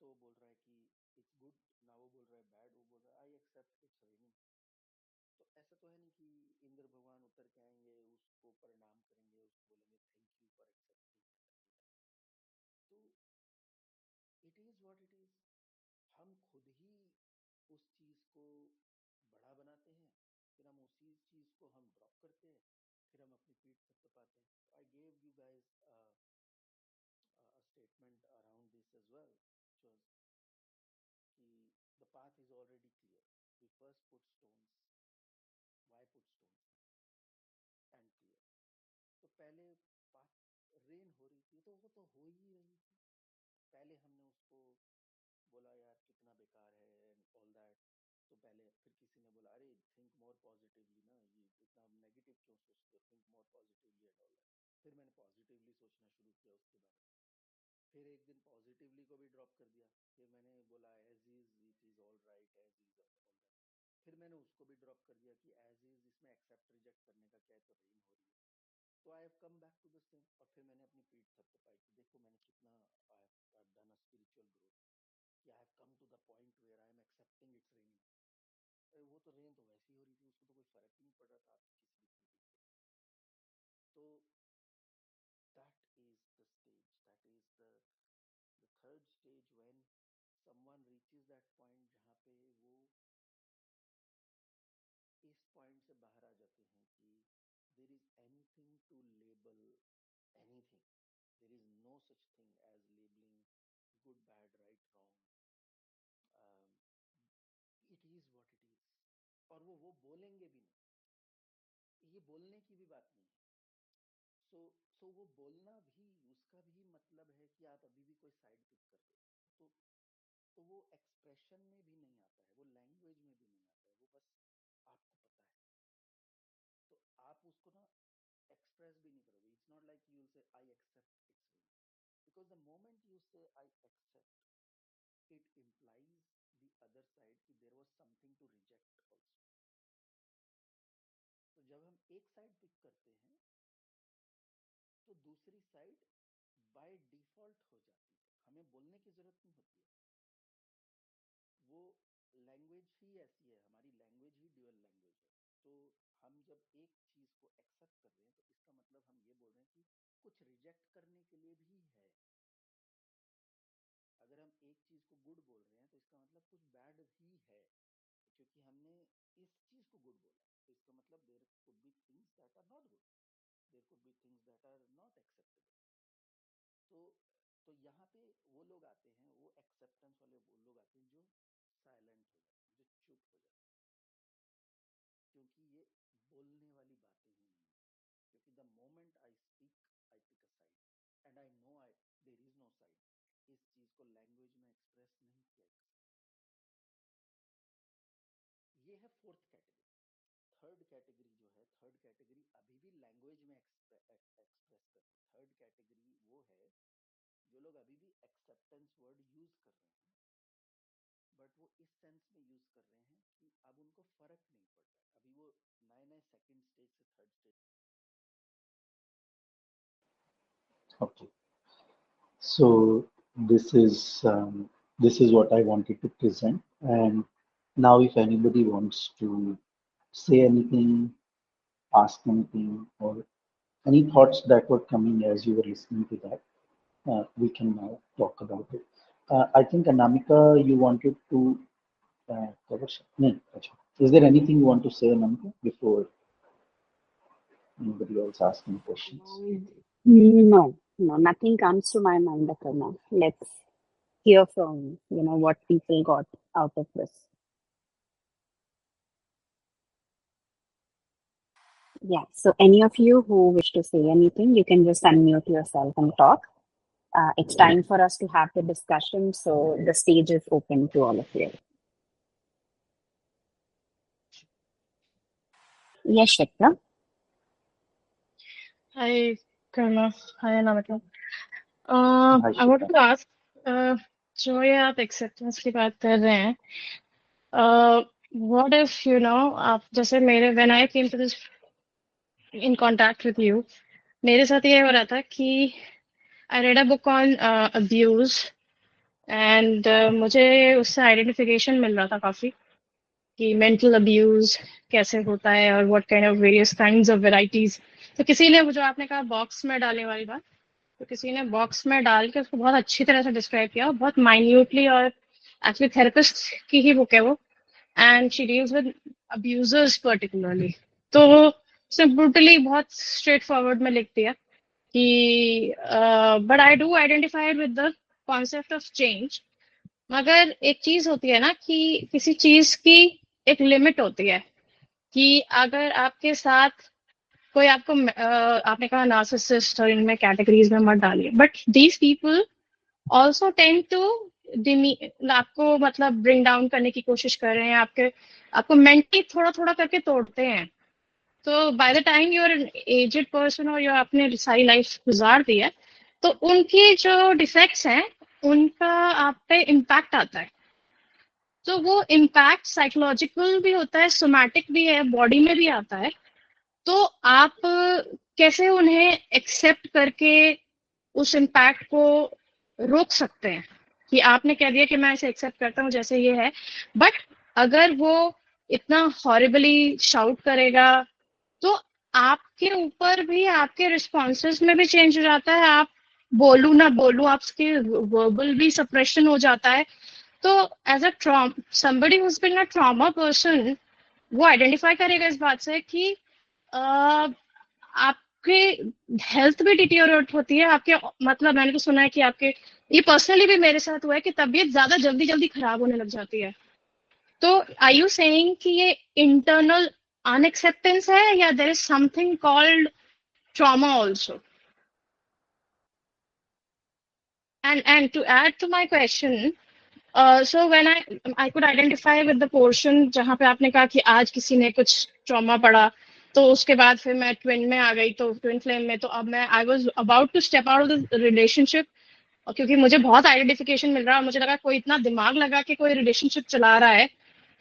तो बोल रहा है कि इट्स गुड, ना वो बोल रहा है बैड, वो बोल रहा है आई एक्सेप्ट इट्स रेनिंग। तो ऐसा तो है नहीं कि इंद्र भगवान उतर के आएंगे, उसको प्रणाम करेंगे, उसको बोलेंगे थैंक यू फॉर एक्सेप्टिंग। तो it is what it is. हम खुद ही उस चीज को बड़ा बनाते हैं, फिर हम उसी चीज को हम ड्रॉप करते हैं, फिर हम अपनी पीठ थपथपाते हैं। I gave you guys a statement around this as well, which was the path is already clear. We first put stones. Why put stones? And clear. तो पहले पाथ रेन हो रही थी, तो वो तो हो ही रही थी। पहले हमने उसको बोला यार कितना बेकार है एंड ऑल दैट। तो पहले फिर किसी ने बोला अरे थिंक मोर पॉजिटिवली ना, ये इतना नेगेटिव क्यों सोचते हो, think more positively and all that. फिर मैंने पॉजिटिवली सोचना शुरू किया उसके बारे में। फिर एक दिन पॉजिटिवली को भी ड्रॉप कर दिया। फिर मैंने बोला as is it is all right, as is all that. फिर मैंने उसको भी ड्रॉप कर दिया कि एज इज, इसमें एक्सेप्ट रिजेक्ट करने का क्या है, तो रेन हो रही है। तो I have come back to the same. और फिर मैंने अपनी पीठ थपथपाई कि देखो मैंने कितना I have done a spiritual growth, कि I have come to the point where I am accepting it's raining. अरे वो तो रेन तो वैसी हो रही थी, उसको तो कोई फर्क ही नहीं पड़ रहा था आप किसी भी तरीके से। तो that is the stage, that is the third stage when someone reaches that point जहाँ पे वो इस पॉइंट से बाहर आ जाते हैं कि there is anything to label anything. There is no such thing as labeling good, bad, right, wrong. um, it is what it is. और वो बोलेंगे भी नहीं, ये बोलने की भी बात नहीं है। सो वो बोलना भी, उसका भी मतलब है कि आप अभी भी कोई साइड पिक कर रहे हो। तो वो एक्सप्रेशन में भी नहीं आता है, वो लैंग्वेज में भी नहीं आता है, वो बस आपको पता है। तो आप उसको ना एक्सप्रेस भी नहीं करोगे। It's not like you will say I accept it's raining, because the moment you say I accept, it implies the other side कि there was something to reject also. तो जब हम एक साइड पिक करते हैं तो दूसरी साइड बाय डिफॉल्ट हो जाती है, हमें बोलने की जरूरत नहीं होती है। वो लैंग्वेज ही ऐसी है, हमारी लैंग्वेज ही ड्यूअल लैंग्वेज है। तो हम जब एक चीज को एक्सेप्ट कर रहे हैं तो इसका मतलब हम ये बोल रहे हैं कि कुछ रिजेक्ट करने के लिए भी है। अगर हम एक चीज को गुड बोल रहे हैं तो इसका मतलब कुछ बैड ही है, क्योंकि हमने इस चीज को गुड बोला है। तो इसका मतलब there could be things that are not good, there could be things that are not acceptable. तो तो यहाँ पे वो लोग आते हैं, वो एक्सेप्टेंस वाले वो लोग आते हैं जो साइलेंट हो जाते हैं, जो चुप हो जाते हैं, क्योंकि ये बोलने वाली बातें ही नहीं है। क्योंकि the moment I speak I pick a side and I know I there is no side. इस चीज को लैंग्वेज में एक्सप्रेस नहीं किया जा सकता। ये है फोर्थ कैटेगरी। थर्ड कैटेगरी जो है, थर्ड कैटेगरी अभी भी लैंग्वेज में एक्सप्रेस कर रहे हैं। थर्ड कैटेगरी वो है जो लोग अभी भी एक्सेप्टेंस वर्ड यूज कर रहे हैं, बट वो इस सेंस में यूज कर रहे हैं कि अब उनको फर्क नहीं पड़ रहा है। अभी वो नए नए सेकंड स्टेज से third stage. Okay. So this is um, this is what I wanted to present. And now, if anybody wants to say anything, ask anything, or any thoughts that were coming as you were listening to that, we can now talk about it. I think Anamika, you wanted to cover something. Is there anything you want to say, Anamika, before anybody else asking questions? No, no, nothing comes to my mind, Akarna. Let's hear from, what people got out of this. Yeah, so any of you who wish to say anything, you can just unmute yourself and talk. It's time for us to have the discussion, so the stage is open to all of you. Yes, Shikha. Hi, Karma. Hi, Anamika. Hi, I wanted Shikha. to ask, जो ये आप acceptance की बात कर रहे हैं, what if आप जैसे मेरे when I came to this in contact with you, मेरे साथ ये हो रहा था कि I read a book on abuse and मुझे उससे आइडेंटिफिकेशन मिल रहा था काफ़ी कि मेंटल अब्यूज कैसे होता है और what kind of various kinds of varieties. तो किसी ने, जो आपने कहा बॉक्स में डालने वाली बात, तो किसी ने बॉक्स में डाल के उसको बहुत अच्छी तरह से डिस्क्राइब किया, बहुत माइन्यूटली, और एक्चुअली थेरेपिस्ट की ही बुक है वो, and she deals with abusers particularly. तो उसने ब्रूटली बहुत स्ट्रेट फॉरवर्ड में लिख दिया कि but I do identified with the concept of change. मगर एक चीज होती है ना कि किसी चीज की एक लिमिट होती है कि अगर आपके साथ कोई आपको आपने कहा नार्सिसिस्ट और इनमें कैटेगरीज में मत डालिए, but these people also tend to आपको मतलब ब्रिंग डाउन करने की कोशिश कर रहे हैं, आपको मेंटली थोड़ा थोड़ा करके तोड़ते हैं। तो by the time you are an aged person और यू आपने सारी लाइफ गुजार दी है, तो उनकी जो डिफेक्ट्स हैं उनका आप पे इम्पैक्ट आता है। तो वो इम्पैक्ट साइकोलॉजिकल भी होता है, सोमैटिक भी है, बॉडी में भी आता है। तो आप कैसे उन्हें एक्सेप्ट करके उस इम्पैक्ट को रोक सकते हैं कि आपने कह दिया कि मैं इसे एक्सेप्ट करता हूँ जैसे ये है, बट अगर वो इतना हॉरिबली शाउट करेगा तो आपके ऊपर भी, आपके रिस्पॉन्सेज में भी चेंज हो जाता है। आप बोलू ना बोलू, आपके वर्बल भी सप्रेशन हो जाता है। तो as a somebody who's been a trauma person, वो आइडेंटिफाई करेगा इस बात से कि आपके हेल्थ भी डिटीरियोरेट होती है, आपके मतलब मैंने तो सुना है कि आपके, ये पर्सनली भी मेरे साथ हुआ है कि तबीयत ज्यादा जल्दी जल्दी खराब होने लग जाती है। तो आर यू सेइंग कि ये इंटरनल अनएक्सेप्टेंस है या there is something called trauma also? And to add to my question, so when I could identify with the portion जहाँ पे आपने कहा कि आज किसी ने कुछ ट्रॉमा पड़ा, तो उसके बाद फिर मैं ट्विन में आ गई, तो ट्विन फ्लेम में, तो अब मैं I was about to step out of the relationship, क्योंकि मुझे बहुत आइडेंटिफिकेशन मिल रहा है और मुझे लगा कोई इतना दिमाग लगा के कोई रिलेशनशिप चला रहा है।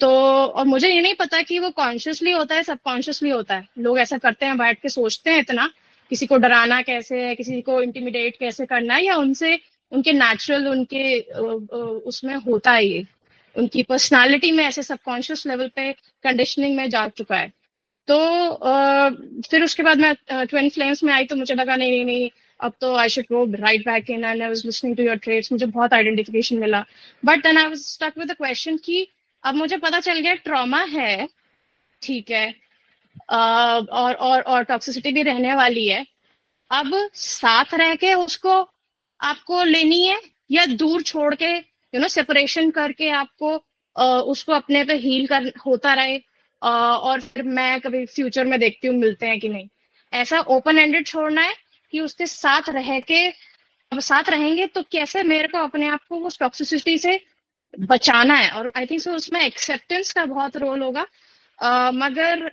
तो और मुझे ये नहीं पता कि वो कॉन्शियसली होता है सबकॉन्शियसली होता है, लोग ऐसा करते हैं, बैठ के सोचते हैं इतना, किसी को डराना कैसे है, किसी को इंटिमिडेट कैसे करना है, या उनसे उनके नेचुरल उनके उसमें होता है, ये उनकी पर्सनालिटी में ऐसे सबकॉन्शियस लेवल पे कंडीशनिंग में जा चुका है। तो फिर उसके बाद मैं ट्विन फ्लेम्स में आई, तो मुझे लगा नहीं नहीं नहीं, अब तो I should go right back in, and I was listening to your trades, मुझे बहुत आइडेंटिफिकेशन मिला। But then I was stuck with the question कि अब मुझे पता चल गया ट्रॉमा है, ठीक है, और टॉक्सिसिटी भी रहने वाली है। अब साथ रह के उसको आपको लेनी है, या दूर छोड़ के सेपरेशन करके आपको उसको अपने पे हील कर होता रहे, और फिर मैं कभी फ्यूचर में देखती हूँ मिलते हैं कि नहीं, ऐसा ओपन एंडेड छोड़ना है कि उसके साथ रह के, अब साथ रहेंगे तो कैसे मेरे को अपने आप को उस टॉक्सिसिटी से बचाना है। और आई थिंक सो उसमें एक्सेप्टेंस का बहुत रोल होगा। मगर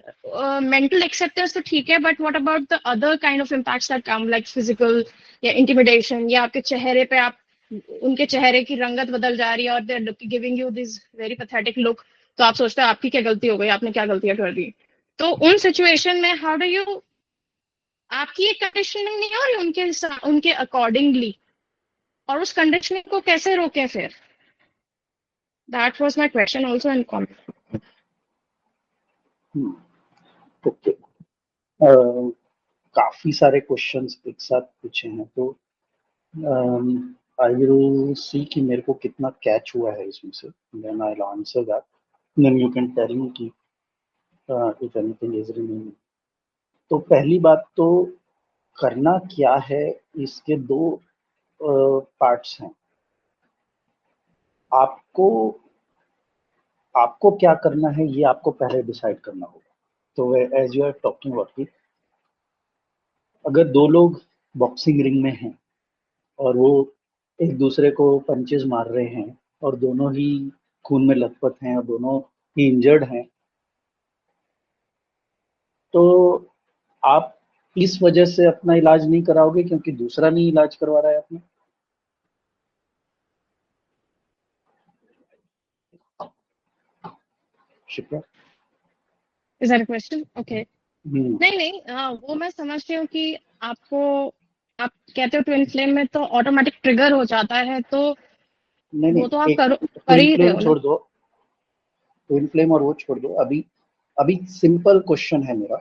मेंटल एक्सेप्टेंस तो ठीक है, but what about the other kind of impacts that come, like physical या इंटिमिडेशन, या आपके चेहरे पे आप, उनके चेहरे की रंगत बदल जा रही है और they are giving you this very pathetic look, तो आप सोचते हो आपकी क्या गलती हो गई, आपने क्या गलतियां कर दी। तो उन सिचुएशन में हाउ डू यू, आपकी एक कंडीशनिंग नहीं है और उनके अकॉर्डिंगली, और उस कंडीशनिंग को कैसे रोकें फिर? That was my question also in comment. Okay, काफी सारे क्वेश्चंस एक साथ पूछे हैं, तो आई विल सी कि मेरे को कितना कैच हुआ है इसमें से, then I will answer that, then you can tell me कि इफ एनीथिंग इज रिमेनिंग। तो पहली बात तो, करना क्या है, इसके दो पार्ट्स हैं। आपको आपको क्या करना है ये आपको पहले डिसाइड करना होगा। तो as you are talking about कि अगर दो लोग बॉक्सिंग रिंग में हैं और वो एक दूसरे को पंचेस मार रहे हैं और दोनों ही खून में लथपथ हैं और दोनों ही इंजर्ड हैं, तो आप इस वजह से अपना इलाज नहीं कराओगे क्योंकि दूसरा नहीं इलाज करवा रहा है अपना। Shipra, is that a question? Okay. नहीं नहीं, वो मैं समझती हूँ कि आपको, आप कहते हो ट्विन फ्लेम में तो ऑटोमेटिक ट्रिगर हो जाता है, तो नहीं वो नहीं, तो आप एक कर ट्विन ही रहे फ्लेम हो ना। छोड़ दो, ट्विन फ्लेम और वो छोड़ दो। अभी अभी सिंपल क्वेश्चन है मेरा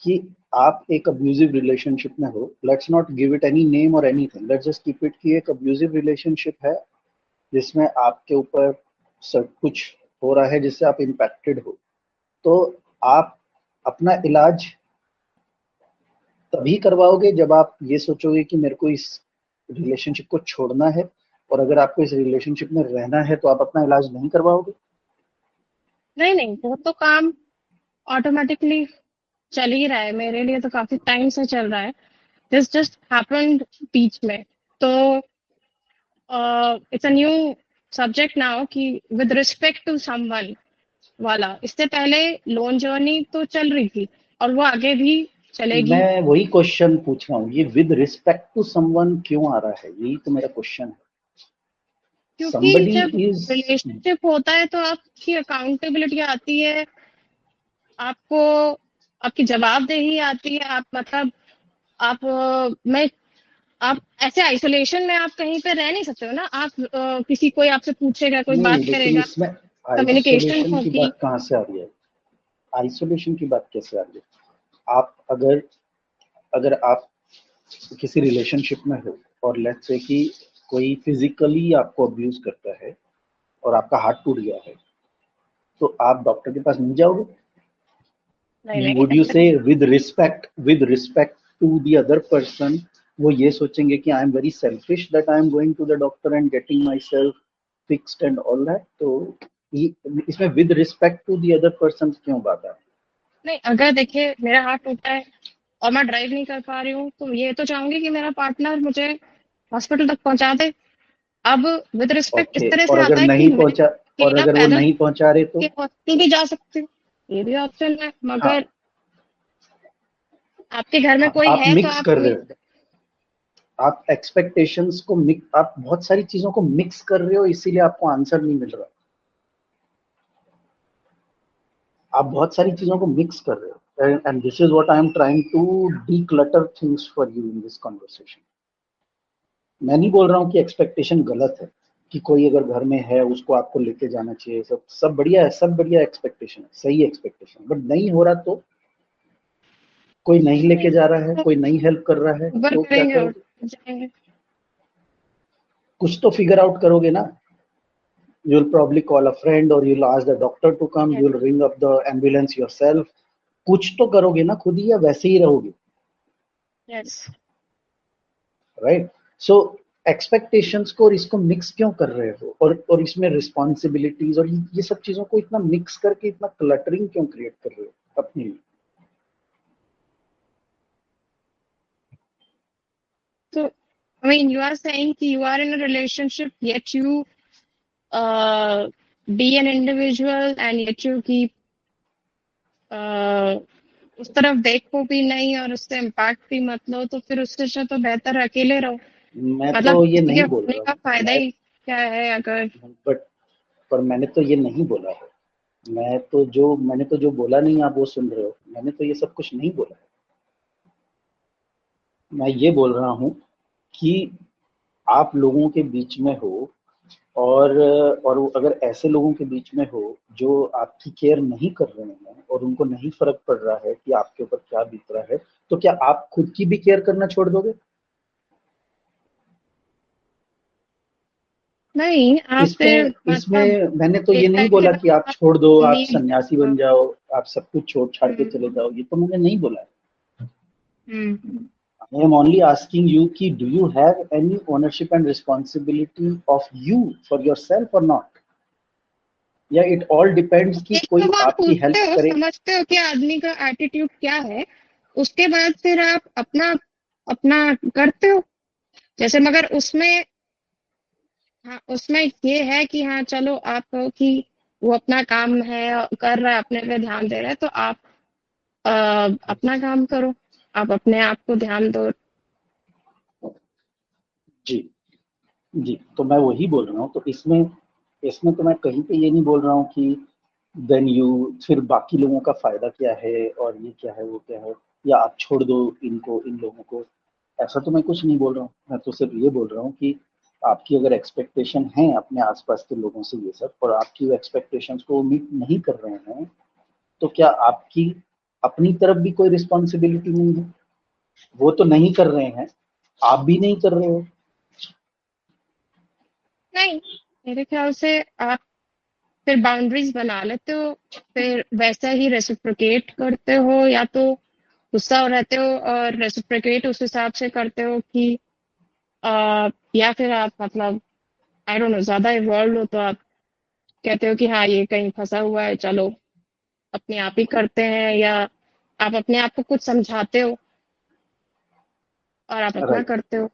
कि आप एक अब्यूजिव रिलेशनशिप में हो, let's not give it any name और anything, let's just keep it कि एक अब्यूजिव रिलेशनशिप है जिसमें आपके ऊपर सब कुछ हो रहा है जिससे आप इम्पैक्टेड हो। तो आप अपना इलाज तभी करवाओगे जब आप ये सोचोगे कि मेरे को इस रिलेशनशिप को छोड़ना है, और अगर आपको इस रिलेशनशिप में रहना है तो आप अपना इलाज नहीं करवाओगे। नहीं नहीं, वो तो काम ऑटोमेटिकली चल ही रहा है, मेरे लिए तो काफी टाइम से चल रहा है। दिस जस्ट हैपेंड बीच में। तो it's a new subject now कि विद रिस्पेक्ट टू समवन वाला, इससे पहले लोन जर्नी तो चल रही थी और वो आगे भी चलेगी। मैं वही क्वेश्चन पूछ रहा हूँ, ये विद रिस्पेक्ट टू समवन क्यों आ रहा है, यही तो मेरा क्वेश्चन है। क्योंकि somebody जब is रिलेशनशिप होता है तो आपकी अकाउंटेबिलिटी आती है, आपको आपकी जवाबदेही आती है। आप मतलब आप मैं आप ऐसे आइसोलेशन में आप कहीं पे रह नहीं सकते हो ना। आप किसी कोई आपसे पूछेगा, कोई नहीं, बात लेकिन करेगा, इसमें कम्युनिकेशन आइसोलेशन की होगी। बात कहाँ से आ रही है? आइसोलेशन की बात कैसे आ रही है? आप अगर अगर आप किसी रिलेशनशिप में हो और लेट्स से कि कोई फिजिकली आपको अब्यूज करता है और आपका हाथ टूट गया है, तो आप डॉक्टर के पास नहीं जाओगे? नहीं नहीं, वुड यू ऐसा say with respect to the other person, वो ये सोचेंगे कि I am very selfish that I am going to the doctor and getting myself fixed and all that? तो इसमें with respect to the other person क्यों बात है? नहीं। अगर देखिए मेरा हाथ टूटा है और मैं ड्राइव नहीं कर पा रही हूँ, तो ये तो चाहूंगी कि मेरा पार्टनर मुझे हॉस्पिटल तक पहुंचा दे। अब विद रिस्पेक्ट इस ओके, तरह और से अगर आता है कि नहीं मैं पहुंचा, और अकेला अगर वो पैदल नहीं पहुंचा रहे के तो? हॉस्पिटल भी जा सकती हूँ, ये भी ऑप्शन है। हाँ, मगर आपके घर में हाँ, कोई आप है तो मिक्स आप कर रहे हो, आप एक्सपेक्टेशंस को मिक्स, आप बहुत सारी चीजों को मिक्स कर रहे हो, इसीलिए आपको आंसर नहीं मिल रहा। आप बहुत सारी चीजों को मिक्स कर रहे हो, and this is what I am trying to declutter things for you in this conversation. मैं नहीं बोल रहा हूँ कि एक्सपेक्टेशन गलत है, कि कोई अगर घर में है उसको आपको लेके जाना चाहिए, सब सब बढ़िया है, सब बढ़िया एक्सपेक्टेशन है, सही एक्सपेक्टेशन, बट नहीं हो रहा तो? कोई नहीं लेके जा रहा है, तो कोई नहीं हेल्प कर रहा है, ऊबर तो क्या करेंगे और करोगे? जाएंगे। कुछ तो फिगर आउट करोगे ना। You'll probably call a friend, or you'll ask the doctor to come, yes you'll ring up the ambulance yourself। कुछ तो करोगे ना खुद ही, या वैसे ही रहोगे? यस। राइट। सो एक्सपेक्टेशंस को और इसको मिक्स क्यों कर रहे हो, और इसमें रिस्पॉन्सिबिलिटीज और ये सब चीजों को इतना मिक्स करके इतना क्लटरिंग क्यों क्रिएट कर रहे हो अपने लिए? So, I mean, you are saying that you are in a relationship, yet you be an individual, and yet you keep उस तरफ देखो भी नहीं और उससे इम्पैक्ट भी मत लो, तो फिर उससे अच्छा तो बेहतर अकेले रहो। मैं मतलब तो ये किसी के नहीं बोल होने रहा का हूँ, फायदा मैं ही क्या है अगर। बट पर मैंने तो ये नहीं बोला है। मैंने तो जो बोला नहीं, आप वो सुन रहे हो। मैंने तो ये सब कुछ नहीं बोला है। मैं ये बोल रहा हूँ कि आप लोगों के बीच में हो, और वो अगर ऐसे लोगों के बीच में हो जो आपकी केयर नहीं कर रहे हैं और उनको नहीं फर्क पड़ रहा है कि आपके ऊपर क्या बीत रहा है, तो क्या आप खुद की भी केयर करना छोड़ दोगे? नहीं, आपसे इसमें मतलब इसमें मैंने तो ये नहीं देखने के बोला कि बाद आप आप छोड़ दो, आप नीड। सन्यासी बन जाओ, आप सब कुछ छोड़ छाड़ के चले हम्म। जाओ, ये तो मैंने नहीं बोला है। हम्म। I am only asking you कि do you have any ownership and responsibility of you for yourself or not? या इट ऑल डिपेंड्स कि एक कोई तो आप आपकी पूछते हेल्प हो, करे? समझते हो कि आदमी का एटीट्यूड क्या है, उसके बाद फिर आप अपना अपना करते हो जैसे। मगर उसमें, हाँ, उसमें ये है कि हाँ चलो आप कहो कि वो अपना काम है कर रहा है, अपने पे ध्यान दे रहा है, तो आप अ, अपना काम करो, आप अपने आप को ध्यान दो। जी, जी, तो मैं वही बोल रहा हूँ। तो इसमें इसमें तो मैं कहीं पे ये नहीं बोल रहा हूँ कि देन यू, फिर बाकी लोगों का फायदा क्या है और ये क्या है वो क्या है, या आप छोड़ दो इनको, इन लोगों को। ऐसा तो मैं कुछ नहीं बोल रहा हूँ। मैं तो सिर्फ ये बोल रहा हूँ कि आपकी अगर एक्सपेक्टेशन है अपने आसपास के लोगों से ये सब, और आपकी एक्सपेक्टेशंस को मीट नहीं कर रहे हैं, तो क्या आपकी अपनी तरफ भी कोई रिस्पॉन्सिबिलिटी नहीं है? वो तो नहीं कर रहे हैं, आप भी नहीं कर रहे हो। नहीं, मेरे ख्याल से आप फिर बाउंड्रीज बना लेते हो, फिर वैसा ही रेसिप्रोकेट करते हो, या तो गुस्सा रहते हो और रेसिप्रोकेट उस हिसाब से करते हो कि या फिर आप मतलब आई डोंट नो ज्यादा इवॉल्व हो तो आप कहते हो कि हाँ ये कहीं फंसा हुआ है, चलो अपने आप ही करते हैं, या आप अपने आप को कुछ समझाते हो और आप अपना राइट, करते हो।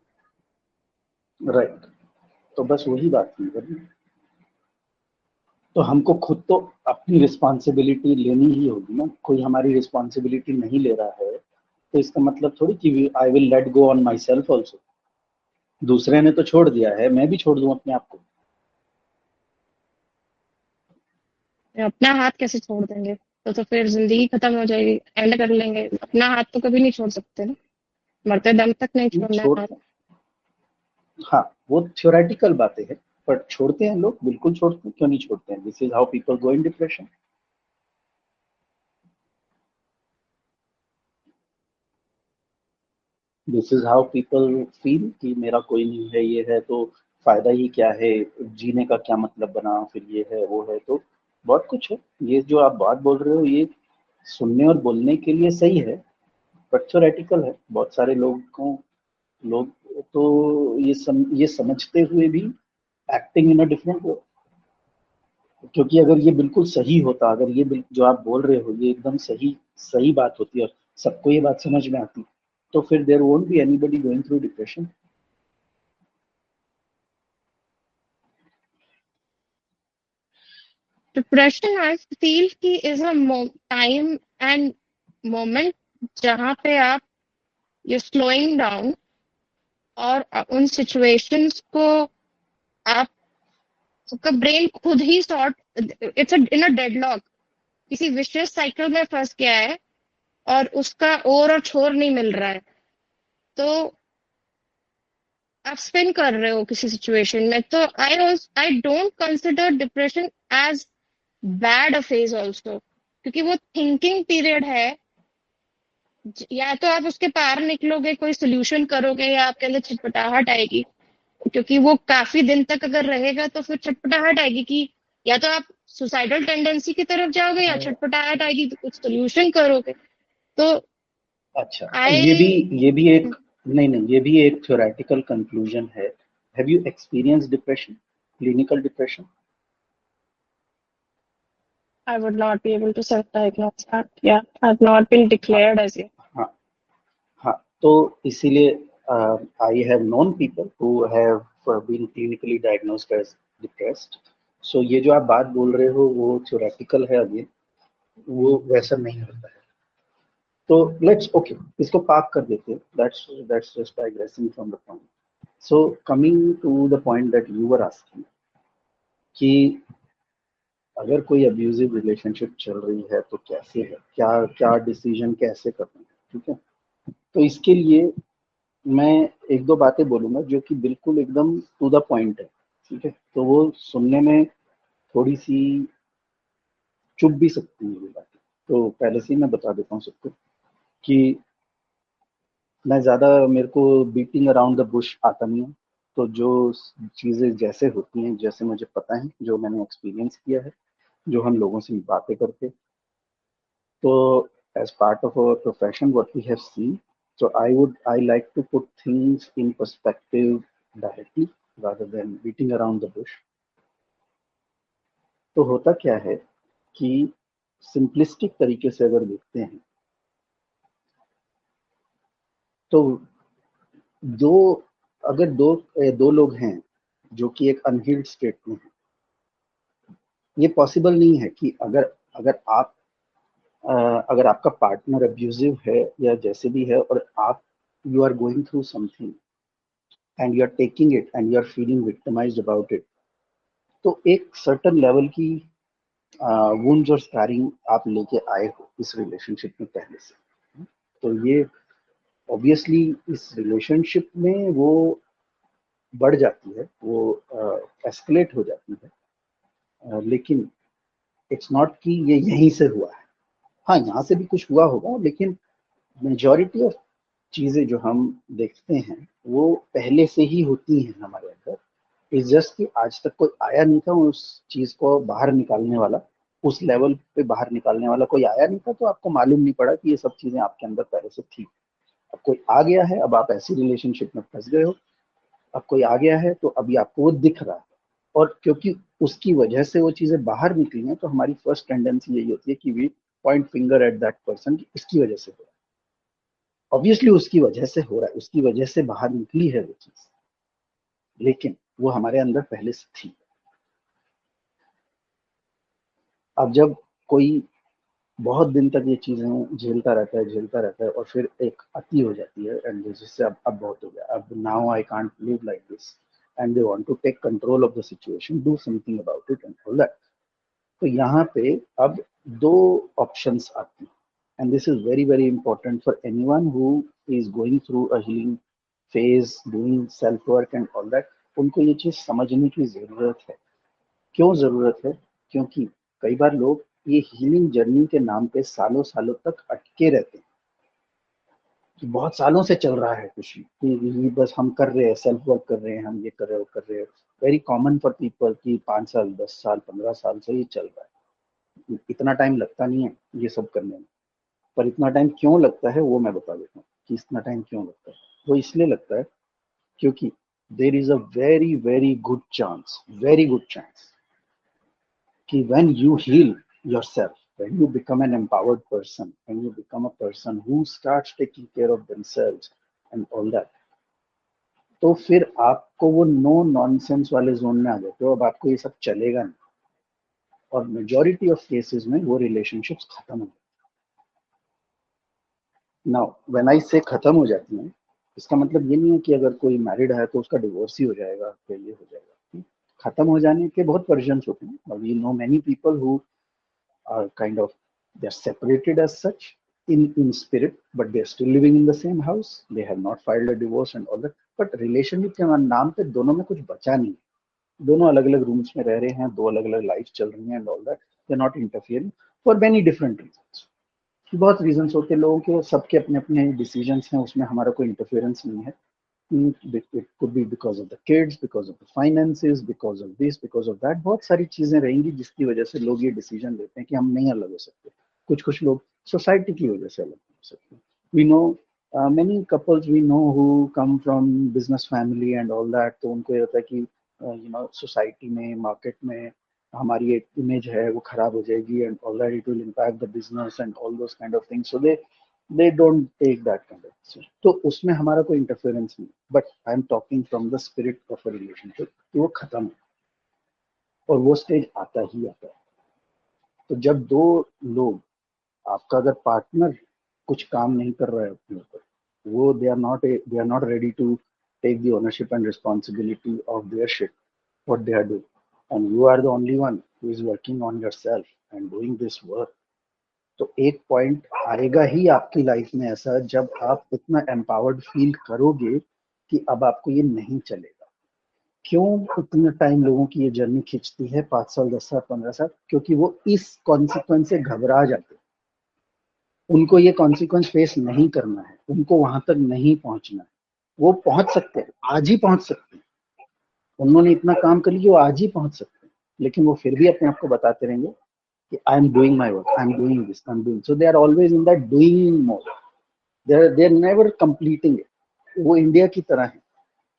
राइट। तो बस वही बात थी बड़ी। तो हमको खुद तो अपनी रिस्पॉन्सिबिलिटी लेनी ही होगी ना। कोई हमारी रिस्पॉन्सिबिलिटी नहीं ले रहा है तो इसका मतलब थोड़ी कि I will let go on my self also. दूसरे ने तो छोड़ दिया है, मैं भी छोड़ दूं अपने आप को। अपना हाथ कैसे छोड़ देंगे? तो फिर जिंदगी खत्म हो जाएगी, एंड कर लेंगे। अपना हाथ तो कभी नहीं छोड़ सकते ना, मरते दम तक नहीं नहीं छोड़ना है हाथ। छोड़ते। हाँ, वो थ्योरेटिकल बातें हैं, बट छोड़ते हैं लोग, बिल्कुल छोड़ते हैं, क्यों नहीं छोड़ते हैं। This is how people go in depression. This is how people feel कि मेरा कोई नहीं है, ये है तो फायदा ही क्या है, जीने का क्या मतलब बना, फिर ये है वो है। तो बहुत कुछ है। ये जो आप बात बोल रहे हो ये सुनने और बोलने के लिए सही है, बट थ्योरेटिकल है। बहुत सारे लोग तो ये समझते हुए भी acting in a different way. क्योंकि अगर ये बिल्कुल सही होता, अगर ये जो आप बोल रहे हो ये एकदम सही सही बात होती और सबको ये बात समझ में आती, तो फिर there won't be anybody going through depression. Depression I feel कि is a time and moment जहाँ पे आप यू स्लोइंग डाउन, और उन सिचुएशंस को आप, आपका ब्रेन खुद ही sort, it's in a deadlock, किसी विशियस साइकिल में फंस गया है और उसका और छोर नहीं मिल रहा है। तो आप स्पिन कर रहे हो किसी सिचुएशन में। तो I don't consider depression as bad a phase also, क्योंकि वो थिंकिंग पीरियड है। या तो आप उसके पार निकलोगे, कोई सोल्यूशन करोगे, या आपके अंदर छटपटाहट आएगी। क्योंकि वो काफी दिन तक अगर रहेगा तो फिर छटपटाहट आएगी कि या तो आप सुसाइडल टेंडेंसी की तरफ जाओगे, या छटपटाहट आएगी तो कुछ सोल्यूशन करोगे। तो अच्छा, ये भी आई ये भी एक नहीं नहीं, ये भी एक थ्योरेटिकल कंक्लूजन है। Have you experience depression, clinical depression? I would not be able to self-diagnose that. Yeah, I've not been हाँ, declared as yet. हाँ, हाँ। तो इसीलिए I have known people who have been clinically diagnosed as depressed. So ये जो आप बात बोल रहे हो वो थ्योरेटिकल है, अगेन वो वैसा नहीं होता है। तो लेट्स ओके, इसको पार्क कर देते हैं। That's just digressing from the point. So coming to the point that you were asking कि अगर कोई अब्यूजिव रिलेशनशिप चल रही है तो कैसे है, क्या क्या डिसीजन कैसे करना है, ठीक है। तो इसके लिए मैं एक दो बातें बोलूंगा जो कि बिल्कुल एकदम टू द पॉइंट है, ठीक है। तो वो सुनने में थोड़ी सी चुभ भी सकती है ये बातें। तो पहले से ही मैं बता देता हूँ सबको कि मैं ज्यादा, मेरे को बीटिंग अराउंड द बुश आता नहीं है। तो जो चीजें जैसे होती हैं, जैसे मुझे पता है, जो मैंने एक्सपीरियंस किया है, जो हम लोगों से बातें करते, तो as part of our profession what we have seen, so I like to put things in perspective directly rather than beating around the bush। तो होता क्या है कि सिंपलिस्टिक तरीके से अगर देखते हैं तो दो अगर दो लोग हैं जो कि एक अनहील्ड स्टेट में है, ये पॉसिबल नहीं है कि अगर अगर आप अ, अगर आपका पार्टनर अब्यूजिव है या जैसे भी है, और आप you are going through something and you are taking it and you are feeling victimized about it, तो एक सर्टन लेवल की वुंड्स और स्कारिंग आप लेके आए हो इस रिलेशनशिप में पहले से। तो ये ऑब्वियसली इस रिलेशनशिप में वो बढ़ जाती है, वो एस्केलेट हो जाती है, लेकिन इट्स नॉट कि ये यहीं से हुआ है। हाँ, यहाँ से भी कुछ हुआ होगा, लेकिन मेजॉरिटी ऑफ चीजें जो हम देखते हैं वो पहले से ही होती हैं हमारे अंदर। इस जस्ट कि आज तक कोई आया नहीं था उस चीज को बाहर निकालने वाला, उस लेवल पे बाहर निकालने वाला कोई आया नहीं था, तो आपको मालूम नहीं पड़ा कि ये सब चीजें आपके अंदर पहले से थी। अब कोई आ गया है, अब आप ऐसी रिलेशनशिप में फंस गए हो, अब कोई आ गया है तो अभी आपको वो दिख रहा है, और क्योंकि उसकी वजह से वो चीजें बाहर निकली हैं, तो हमारी फर्स्ट टेंडेंसी यही होती है कि we point finger at that person कि इसकी वजह से हो रहा है। ऑब्वियसली उसकी वजह से हो रहा है, उसकी वजह से बाहर निकली है वो चीज, लेकिन वो हमारे अंदर पहले से थी। अब जब कोई बहुत दिन तक ये चीजें झेलता रहता है और फिर एक अति हो जाती है, एंड जिससे अब बहुत हो गया, अब now I can't live like this, and they want to take control of the situation, do something about it and all that. तो यहाँ पे अब दो ऑप्शंस आती हैं, and this is very very important for anyone who is going through a healing phase, doing self work and all that. उनको ये चीज समझने की जरूरत है। क्यों जरूरत है? क्योंकि कई बार लोग ये हीलिंग जर्नी के नाम पे सालों सालों तक अटके रहते हैं कि बहुत सालों से चल रहा है कुछ कि बस हम कर रहे हैं, सेल्फ वर्क कर रहे हैं, हम ये कर रहे हैं, वो कर रहे हैं। वेरी कॉमन फॉर पीपल कि 5 साल, 10 साल, 15 साल से ये चल रहा है। इतना टाइम लगता नहीं है ये सब करने में, पर इतना टाइम क्यों लगता है वो मैं बता देता हूँ कि इतना टाइम क्यों लगता है। वो इसलिए लगता है क्योंकि there is a very very good chance, very good chance कि when you heal yourself, when you become an empowered person, when you become a person who starts taking care of themselves and all that, तो फिर आपको वो no nonsense वाले zone में आ जाते हो। अब आपको ये सब चलेगा नहीं, और मेजोरिटी ऑफ केसेस में वो रिलेशनशिप्स खत्म हो जाती हैं। नाउ व्हेन आई से खत्म हो जाती हैं, इसका मतलब ये नहीं है कि अगर कोई मैरिड है तो उसका डिवोर्स ही हो जाएगा, फिर ये हो जाएगा। खत्म हो जाने के बहुत वर्जन्स होते हैं। We know many people who are kind of, they're separated as such in spirit, but they're still living in the same house, they have not filed a divorce and all that, but relationship के नाम पे दोनों में कुछ बचा नहीं। दोनों अलग अलग रूम्स में रह रहे हैं, दो अलग अलग लाइफ चल रही हैं and all that, they not interfering for many different reasons. बहुत रीजंस होते हैं लोगों के, सबके अपने अपने डिसीजंस हैं, उसमें हमारा कोई इंटरफेरेंस नहीं है। It could be because of the kids, because of the finances, because of this, because of that, बहुत सारी चीजें रहेंगी जिसकी वजह से लोग ये डिसीजन लेते हैं कि हम नहीं अलग हो सकते। कुछ कुछ लोग सोसाइटी की वजह से अलग हो सकते हैं। We know many couples we know who come from business family and all that, तो उनको ये होता है कि सोसाइटी में, मार्केट में हमारी एक इमेज है वो खराब हो जाएगी and all that, it will impact the business and all those kind of things, so they don't take that kind of decision। तो उसमें हमारा कोई इंटरफेरेंस नहीं, but I am talking from the spirit of a relationship कि वो खत्म है, और वो स्टेज आता ही आता है। तो जब दो लोग, आपका अगर पार्टनर कुछ काम नहीं कर रहा है अपने ऊपर, वो they are not ready to take the ownership and responsibility of their shit what they are doing, and you are the only one who is working on yourself and doing this work, तो एक point आएगा ही आपकी life में ऐसा जब आप इतना empowered feel करोगे कि अब आपको ये नहीं चलेगा। क्यों इतना टाइम लोगों की ये जर्नी खिंचती है, 5 साल, 10 साल, 15 साल? क्योंकि वो इस कॉन्सिक्वेंस से घबरा जाते हैं। उनको ये कॉन्सिक्वेंस फेस नहीं करना है, उनको वहां तक नहीं पहुंचना है। वो पहुंच सकते हैं, आज ही पहुंच सकते हैं, उन्होंने इतना काम कर लिया, वो आज ही पहुंच सकते हैं, लेकिन वो फिर भी अपने आप को बताते रहेंगे कि I am doing my work, I am doing this, I am doing, so they are always in that doing mode, they are never completing it. वो इंडिया की तरह है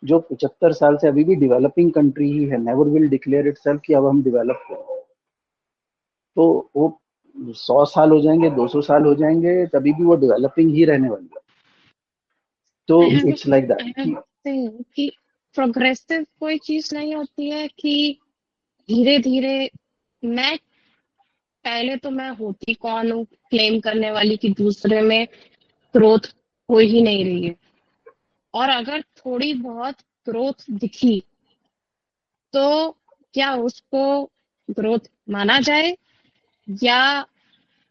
जो 75 साल से अभी भी डेवलपिंग कंट्री ही है, नेवर विल डिक्लेयर इटसेल्फ कि अब हम डेवलप हो। तो वो 100 साल हो जाएंगे, 200 साल हो जाएंगे, तभी भी वो डेवलपिंग ही रहने वाली है। तो इट्स लाइक दैट कि प्रोग्रेसिव कोई चीज नहीं होती है कि धीरे धीरे, मैं पहले तो मैं होती कौन हूँ क्लेम करने वाली कि दूसरे में ग्रोथ हो ही नहीं रही है, और अगर थोड़ी बहुत ग्रोथ दिखी तो क्या उसको ग्रोथ माना जाए, या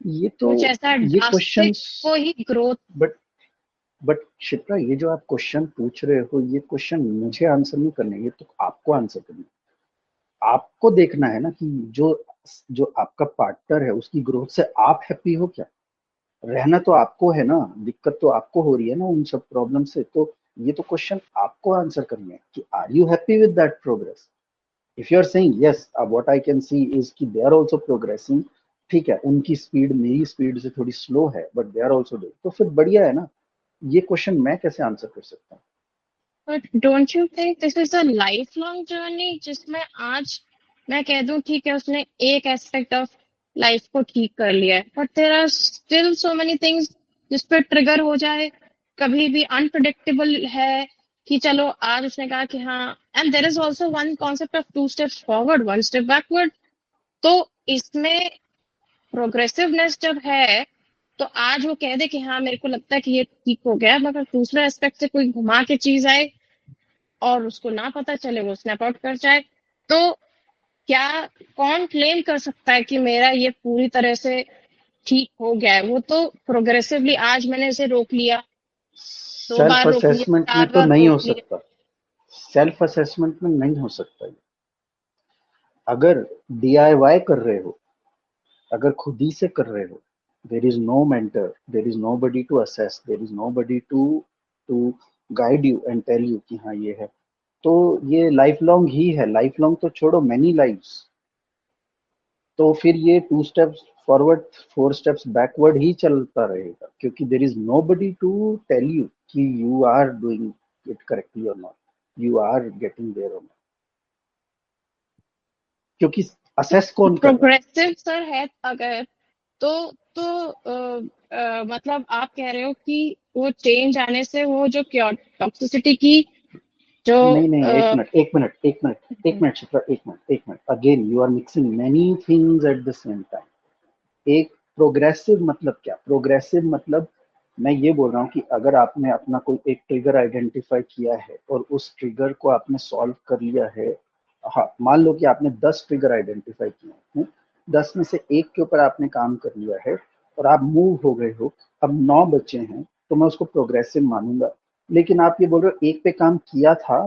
ये तो कुछ ऐसा ये ड्रास्टिक क्वेश्चंस, को ही ग्रोथ बट बट शिप्रा, ये जो आप क्वेश्चन पूछ रहे हो, ये क्वेश्चन मुझे आंसर नहीं करने, ये तो आपको आंसर करना है। आपको देखना है ना कि जो जो आपका पार्टनर है उसकी ग्रोथ से आप हैप्पी हो क्या? रहना तो आपको है ना, दिक्कत तो आपको हो रही है ना उन सब प्रॉब्लम से। तो ये तो क्वेश्चन आपको आंसर करने हैं कि are you happy with that progress? If you are saying yes, what I can see is कि दे आर आल्सो प्रोग्रेसिंग, ठीक है, उनकी स्पीड मेरी स्पीड से थोड़ी स्लो है but they are also doing, तो फिर बढ़िया है ना। ये क्वेश्चन मैं कैसे आंसर कर सकता हूँ? But don't you think this is a life long journey, जिसमें आज मैं कह दूं ठीक है उसने एक एस्पेक्ट ऑफ लाइफ को ठीक कर लिया है, but there are still so many things जिस पे ट्रिगर हो जाए, कभी भी अनप्रडिक्टेबल है कि चलो आज उसने कहा कि हाँ, and there is also one concept of two steps forward one step backward. तो इसमें प्रोग्रेसिवनेस जब है तो आज वो कह दे कि हाँ मेरे को लगता है कि ये ठीक हो गया, मगर दूसरे एस्पेक्ट से कोई घुमा के चीज आए और उसको ना पता चले, वो स्नैप आउट कर जाए, तो क्या कौन क्लेम कर सकता है कि मेरा ये पूरी तरह से ठीक हो गया है? वो तो प्रोग्रेसिवली आज मैंने इसे रोक लिया, दो सेल्फ बार रोक लिया, असेसमेंट में चार तो बार नहीं रोक हो लिया। सकता। सेल्फ असेसमेंट में नहीं हो सकता ये। अगर डीआईवाई कर रहे हो, अगर खुद ही से कर रहे हो, there is no mentor, there is no buddy to assess, there is no buddy to to guide you and tell you कि हाँ ये है, तो ये लाइफ लॉन्ग ही है। लाइफ लॉन्ग तो छोड़ो, मैनी लाइफ्स। तो फिर ये 2 स्टेप्स फॉरवर्ड 4 स्टेप्स बैकवर्ड ही चलता रहेगा, क्योंकि there is no buddy to tell you कि you are doing it correctly और not, you are getting there और नॉट, क्योंकि असेस कौन कर रहा है? प्रोग्रेसिव सर है अगर, तो तो मतलब आप कह रहे हो कि वो चेंज आने से वो जो टॉक्सिसिटी की जो नहीं नहीं, एक मिनट एक मिनट एक मिनट एक मिनट शिप्रा, एक मिनट एक minute, again you are mixing many things at the same time. एक प्रोग्रेसिव मतलब क्या? प्रोग्रेसिव मतलब मैं ये बोल रहा हूँ कि अगर आपने अपना कोई एक ट्रिगर आइडेंटिफाई किया है और उस ट्रिगर को आपने सॉल्व कर लिया है, हाँ मान लो कि आपने 10 ट्रिगर आइडेंटिफाई किए हैं, 10 में से एक के ऊपर आपने काम कर लिया है और आप मूव हो गए हो, अब 9 बचे हैं, तो मैं उसको प्रोग्रेसिव मानूंगा। लेकिन आप ये बोल रहे हो एक पे काम किया था,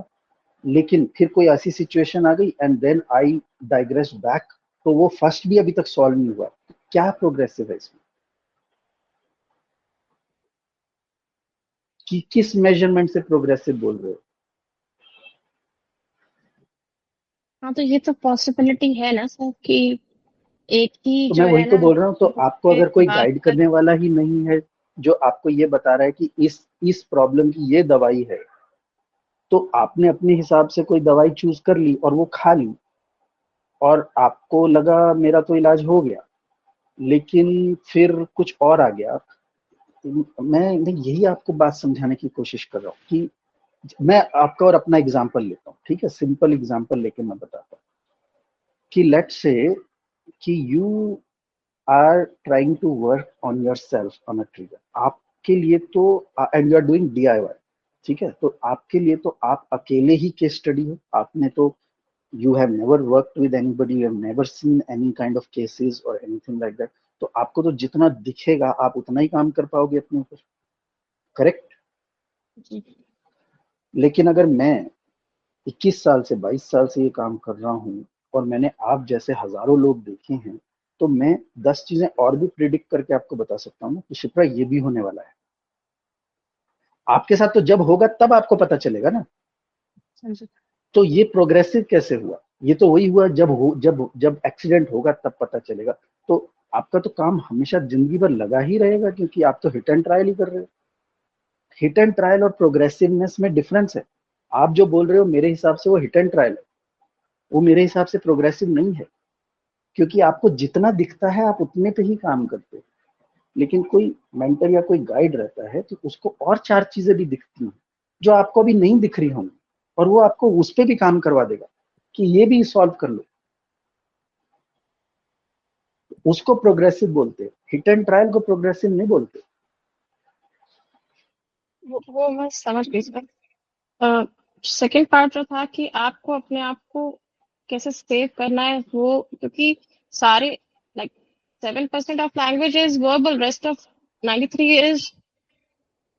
लेकिन फिर कोई ऐसी सिचुएशन आ गई and then I digress back, तो वो फर्स्ट भी अभी तक सॉल्व नहीं हुआ, क्या प्रोग्रेसिव है इसमें? कि किस मेजरमेंट से प्रोग्रेसिव बोल रहे हो? हाँ, तो ये तो पॉसिबिलिटी है ना सर कि एक ही तो जो मैं वही है तो ना बोल रहा हूँ, तो आपको के अगर कोई बात गाइड कर। करने वाला ही नहीं है जो आपको ये बता रहा है कि इस प्रॉब्लम की ये दवाई है, तो आपने अपने हिसाब से कोई दवाई चूज कर ली और वो खा ली और आपको लगा मेरा तो इलाज हो गया, लेकिन फिर कुछ और आ गया। मैं यही आपको बात समझाने की कोशिश कर रहा हूँ कि मैं आपका और अपना एग्जाम्पल लेता हूँ, ठीक है, सिंपल एग्जाम्पल लेके मैं बताता हूँ कि लेट्स से कि you are trying to work on yourself on a trigger, आपके लिए तो, and you are doing DIY, ठीक है, तो आपके लिए तो आप अकेले ही केस स्टडी हो, आपने तो you have never worked with anybody, you have never seen any kind of cases or anything like that, तो आपको तो जितना दिखेगा आप उतना ही काम कर पाओगे अपने ऊपर, करेक्ट? जी। लेकिन अगर मैं 21 साल से 22 साल से ये काम कर रहा हूँ और मैंने आप जैसे हजारों लोग देखे हैं, तो मैं 10 चीजें और भी प्रिडिक्ट करके आपको बता सकता हूँ ना कि शिप्रा ये भी होने वाला है। आपके साथ तो जब होगा तब आपको पता चलेगा ना। समझे। तो ये प्रोग्रेसिव कैसे हुआ? ये तो वही हुआ जब एक्सीडेंट होगा तब पता चलेगा। तो आपका तो काम हमेशा जिंदगी भर लगा ही रहेगा, क्योंकि आप तो हिट एंड ट्रायल ही कर रहे हो। हिट एंड ट्रायल और प्रोग्रेसिवनेस में डिफरेंस है। आप जो बोल रहे हो मेरे हिसाब से वो हिट एंड ट्रायल है, वो मेरे हिसाब से प्रोग्रेसिव नहीं है, क्योंकि आपको जितना दिखता है आप उतने पे ही काम करते हो। लेकिन कोई मेंटर या कोई गाइड रहता है तो उसको और 4 चीजें भी दिखती हैं जो आपको अभी नहीं दिख रही होंगी, और वो आपको उस पर भी काम करवा देगा कि ये भी सॉल्व कर लो। उसको प्रोग्रेसिव बोलते हैं, हिट एंड ट्रायल को प्रोग्रेसिव नहीं बोलते। वो मैं समझ गई सर। सेकंड पार्ट जो था कि आपको अपने आप को कैसे सेव करना है, वो क्योंकि सारे like 7% of language is verbal, rest of 93 is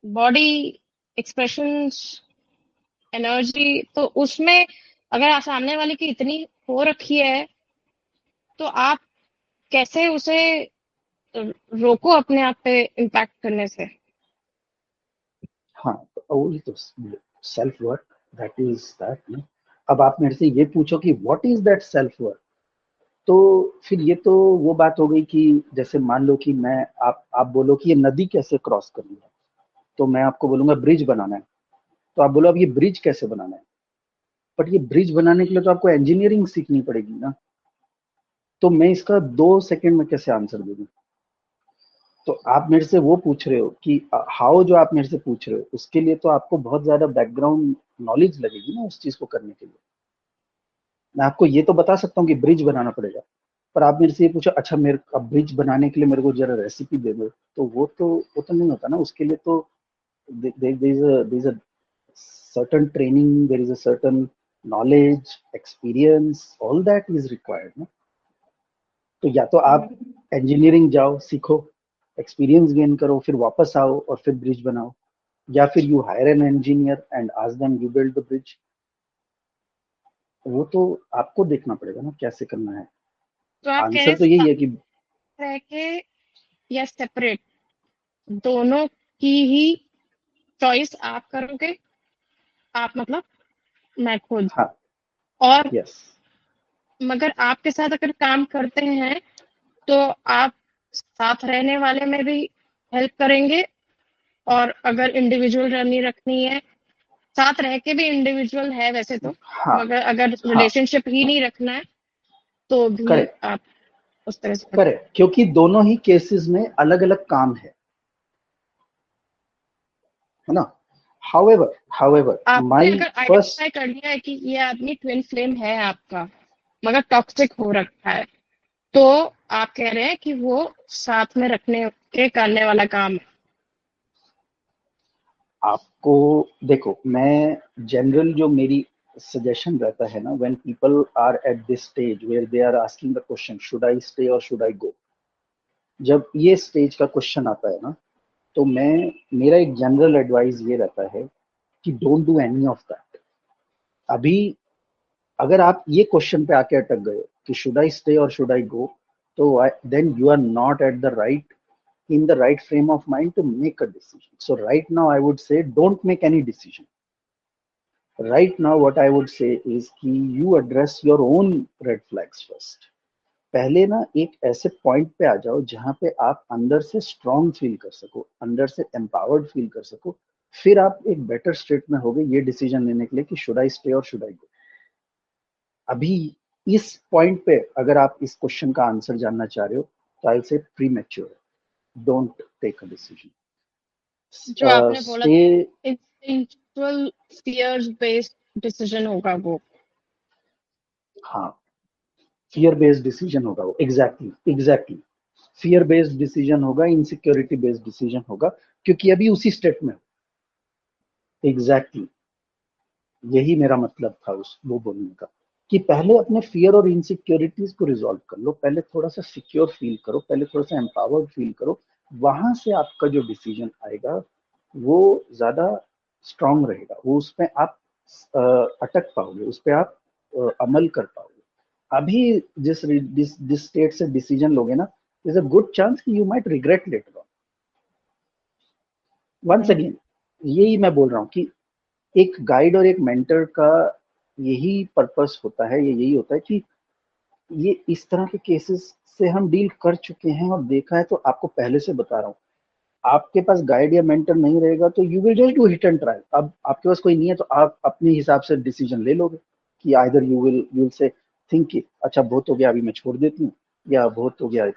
body expressions, energy, तो उसमें अगर सामने वाले की इतनी हो रखी है तो आप कैसे उसे रोको अपने आप पे इम्पैक्ट करने से? हाँ, तो वही तो self worth, that is that ना। अब आप मेरे से ये पूछो कि what is that self worth, तो फिर ये तो वो बात हो गई कि जैसे मान लो कि मैं आप बोलो कि ये नदी कैसे क्रॉस करनी है, तो मैं आपको बोलूंगा ब्रिज बनाना है, तो आप बोलो अब ये ब्रिज कैसे बनाना है, बट ये ब्रिज बनाने के लिए तो आपको इंजीनियरिंग सीखनी पड़ेगी ना, तो मैं इसका 2 सेकंड में कैसे आंसर दे दूं। तो आप मेरे से वो पूछ रहे हो कि हाउ, जो आप मेरे से पूछ रहे हो उसके लिए तो आपको बहुत ज्यादा बैकग्राउंड नॉलेज लगेगी ना उस चीज को करने के लिए। मैं आपको ये तो बता सकता हूँ कि ब्रिज बनाना पड़ेगा, पर आप मेरे से ये पूछो अच्छा मेरे अब ब्रिज बनाने के लिए मेरे को जरा रेसिपी दे दो, तो वो तो नहीं होता ना, उसके लिए तो there is a certain training, there is a certain knowledge, experience, all that is required ना। तो या तो आप इंजीनियरिंग जाओ, सीखो, एक्सपीरियंस गेन करो, फिर वापस आओ और फिर ब्रिज बनाओ, या फिर you hire an engineer and ask them you build the bridge. वो तो आपको देखना पड़ेगा ना कैसे करना है। तो आप कह आंसर रहे तो यही साथ है कि रह के या सेपरेट, दोनों की ही चॉइस आप करोगे? आप मतलब मैं खुद, हाँ, और यस, मगर आपके साथ अगर काम करते हैं तो आप साथ रहने वाले में भी हेल्प करेंगे, और अगर इंडिविजुअल जर्नी रखनी है, साथ रह के भी इंडिविजुअल है वैसे तो, हाँ, मगर अगर हाँ, रिलेशनशिप ही नहीं रखना है तो भी करेक्ट, आप उस तरह से करें। करेक्ट, क्योंकि दोनों ही केसेस में अलग अलग काम है ना। हाउएवर हाउएवर आपने माय अगर फर्स्ट, आइडेंटिफाई कर लिया है कि ये आदमी ट्विन फ्लेम है आपका, मगर टॉक्सिक हो रखा है, तो आप कह रहे हैं कि वो साथ में रखने के करने वाला काम है। आपको देखो, मैं जनरल जो मेरी सजेशन रहता है ना, when people are at this stage where they are asking the question should I stay और शुड आई गो, जब ये स्टेज का क्वेश्चन आता है ना, तो मेरा एक जनरल एडवाइस ये रहता है कि don't do any of that. अभी अगर आप ये क्वेश्चन पे आके अटक गए कि शुड आई स्टे और शुड आई गो, तो then you are not at the right, in the right frame of mind to make a decision. So right now I would say don't make any decision. Right now what I would say is कि you address your own red flags first. पहले ना एक ऐसे point पे आ जाओ जहां पे आप अंदर से स्ट्रांग फील कर सको, अंदर से एम्पावर्ड फील कर सको, फिर आप एक बेटर स्टेट में होगे ये डिसीजन लेने के लिए कि शुड आई स्टे और शुड आई गो। अभी इस पॉइंट पे अगर आप इस क्वेश्चन का आंसर जानना चाह रहे हो तो I say premature, don't take a decision, जो आपने बोला stay. Instinctual fears based decision होगा वो। हाँ, फियर बेस्ड डिसीजन होगा वो, exactly exactly, fear based decision होगा, इनसिक्योरिटी बेस्ड डिसीजन होगा, क्योंकि अभी उसी स्टेट में एग्जैक्टली यही मेरा मतलब था उस वो बोलने का, कि पहले अपने फियर और इनसिक्योरिटीज को रिजॉल्व कर लो, पहले थोड़ा सा सिक्योर फील करो, पहले थोड़ा सा एम्पावर्ड फील करो, वहां से आपका जो डिसीजन आएगा वो ज्यादा स्ट्रांग रहेगा, वो उसमें आप अटक पाओगे, उस पर आप अमल कर पाओगे। अभी जिस स्टेट से डिसीजन लोगे ना, इज अ गुड चांस कि you might regret later on. Once again यही मैं बोल रहा हूँ कि एक गाइड और एक मेंटर का यही पर्पस होता है, ये यही होता है कि ये इस तरह के केसेस से हम डील कर चुके हैं और देखा है, तो आपको पहले से बता रहा हूँ। आपके पास गाइड या मेंटर नहीं रहेगा तो you will just do hit and try. अब आपके पास कोई नहीं है तो आप अपने हिसाब से डिसीजन ले लोगे कि आइदर यू विल से थिंक कि अच्छा बहुत हो गया अभी मैं छोड़ देती हूँ, या बहुत हो गया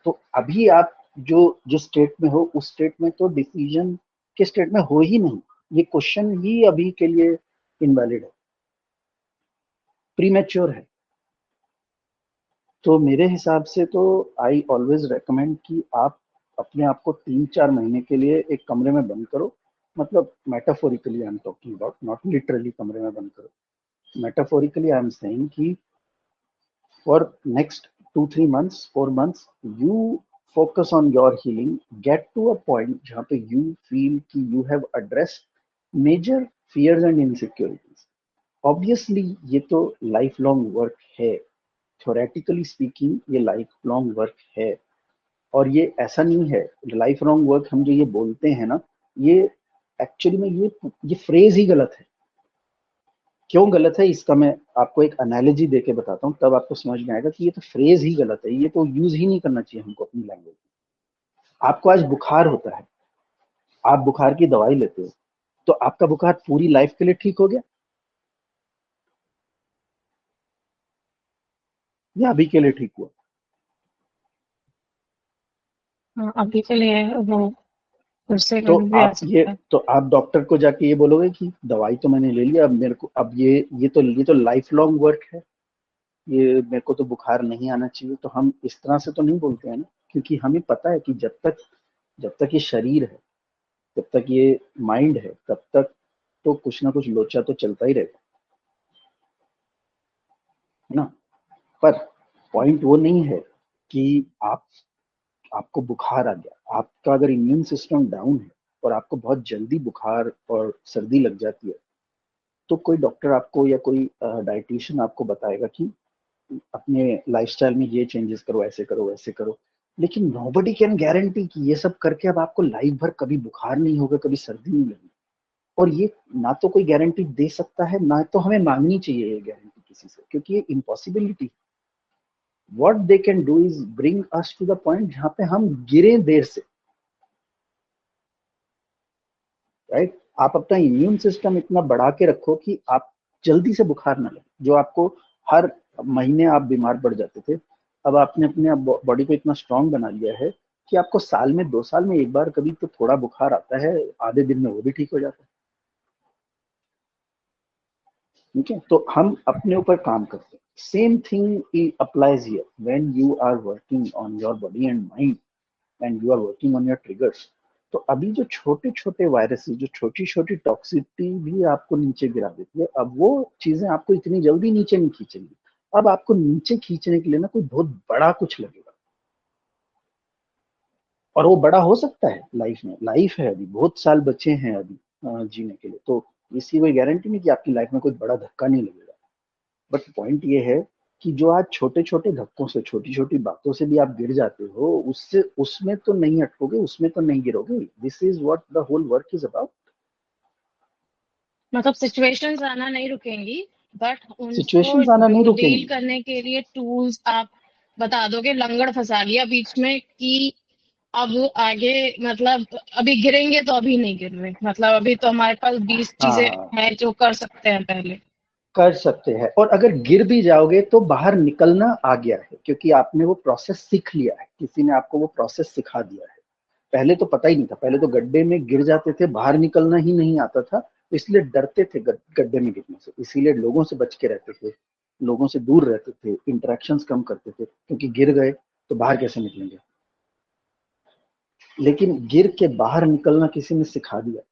तो अभी आप जो जिस स्टेट में हो उस स्टेट में तो डिसीजन के स्टेट में हो ही नहीं, ये क्वेश्चन ही अभी के लिए इनवैलिड है, प्रीमेच्योर है। तो मेरे हिसाब से तो आई ऑलवेज रेकमेंड कि आप अपने आप को 3-4 महीने के लिए एक कमरे में बंद करो, मतलब metaphorically I am talking about, not literally कमरे में बंद करो, मेटाफोरिकली आई एम सेइंग कि for next 2-3 months 4 months you focus on your healing, get to a point जहाँ पे you feel कि you have addressed major fears and insecurities. Obviously ये तो लाइफ लॉन्ग वर्क है, थ्योरेटिकली स्पीकिंग ये life long work है, और ये ऐसा नहीं है लाइफ लॉन्ग वर्क हम जो ये बोलते हैं ना, ये एक्चुअली में ये फ्रेज ही गलत है। क्यों गलत है इसका मैं आपको एक एनालॉजी देके बताता हूँ, तब आपको समझ में आएगा कि ये तो फ्रेज ही गलत है, ये तो यूज ही नहीं करना चाहिए हमको अपनी लैंग्वेज में। आपको आज बुखार होता है, आप बुखार की दवाई लेते हो, तो आपका बुखार पूरी लाइफ के लिए ठीक हो गया या अभी के लिए ठीक हुआ? हाँ, अभी के लिए वो फिर से तो कभी भी आ सकता है। आप डॉक्टर को जाके ये बोलोगे कि दवाई तो मैंने ले लिया, अब मेरे को अब ये तो लाइफ लॉन्ग वर्क है, ये मेरे को तो बुखार नहीं आना चाहिए। तो हम इस तरह से तो नहीं बोलते हैं ना, क्योंकि हमें पता है कि जब तक ये शरीर है, जब तक ये माइंड है, तब तक तो कुछ ना कुछ लोचा तो चलता ही रहेगा, है ना। पर पॉइंट वो नहीं है कि आपको बुखार आ गया, आपका अगर इम्यून सिस्टम डाउन है और आपको बहुत जल्दी बुखार और सर्दी लग जाती है, तो कोई डॉक्टर आपको या कोई डाइटिशियन आपको बताएगा कि अपने लाइफस्टाइल में ये चेंजेस करो, ऐसे करो, वैसे करो। लेकिन नोबडी कैन गारंटी कि ये सब करके अब आपको लाइफ भर कभी बुखार नहीं होगा, कभी सर्दी नहीं लगेगी। और ये ना तो कोई गारंटी दे सकता है, ना तो हमें मांगनी चाहिए ये गारंटी किसी से, क्योंकि ये impossibility. What they can do is bring us to the point जहां पे हम गिरे देर से, राइट। आप अपना इम्यून सिस्टम इतना बढ़ा के रखो कि आप जल्दी से बुखार ना लगे। जो आपको हर महीने आप बीमार पड़ जाते थे, अब आपने अपने बॉडी को इतना स्ट्रांग बना लिया है कि आपको साल में 2 साल में एक बार कभी तो थोड़ा बुखार आता है, आधे दिन में वो भी ठीक हो जाता है। ठीक है, तो हम अपने ऊपर काम करते हैं। Same thing applies here when you are working on your body and mind and you are working on your triggers. तो अभी जो छोटे छोटे वायरसेस, जो छोटी छोटी टॉक्सिसिटी भी आपको नीचे गिरा देती है, अब वो चीजें आपको इतनी जल्दी नीचे नहीं खींचेंगी। अब आपको नीचे खींचने के लिए ना कोई बहुत बड़ा कुछ लगेगा, और वो बड़ा हो सकता है लाइफ में। लाइफ है, अभी बहुत साल बचे हैं अभी जीने के लिए, तो इसकी कोई गारंटी नहीं कि आपकी लाइफ में कोई बड़ा धक्का नहीं लगेगा। बट पॉइंट ये है कि जो आज छोटे छोटे धक्कों से, छोटी छोटी बातों से भी आप गिर जाते हो, उससे उसमें तो नहीं अटकोगे, उसमें तो नहीं गिरोगे। This is what the whole work is about. मतलब सिचुएशंस आना नहीं रुकेंगी, बट उनको सिचुएशंस आना नहीं डील रुकेंगी। करने के लिए टूल्स आप बता दोगे। लंगड़ फंसा लिया बीच में कि अब आगे, मतलब अभी गिरेंगे तो अभी नहीं गिर रहे, मतलब अभी तो हमारे पास 20 चीजें हाँ, हैं जो कर सकते हैं पहले। कर सकते हैं, और अगर गिर भी जाओगे तो बाहर निकलना आ गया है, क्योंकि आपने वो प्रोसेस सीख लिया है, किसी ने आपको वो प्रोसेस सिखा दिया है। पहले तो पता ही नहीं था, पहले तो गड्ढे में गिर जाते थे, बाहर निकलना ही नहीं आता था, तो इसलिए डरते थे गड्ढे में गिरने से, इसीलिए लोगों से बच के रहते थे, लोगों से दूर रहते थे, इंटरेक्शंस कम करते थे, क्योंकि गिर गए तो बाहर कैसे निकलेंगे। लेकिन गिर के बाहर निकलना किसी ने सिखा दिया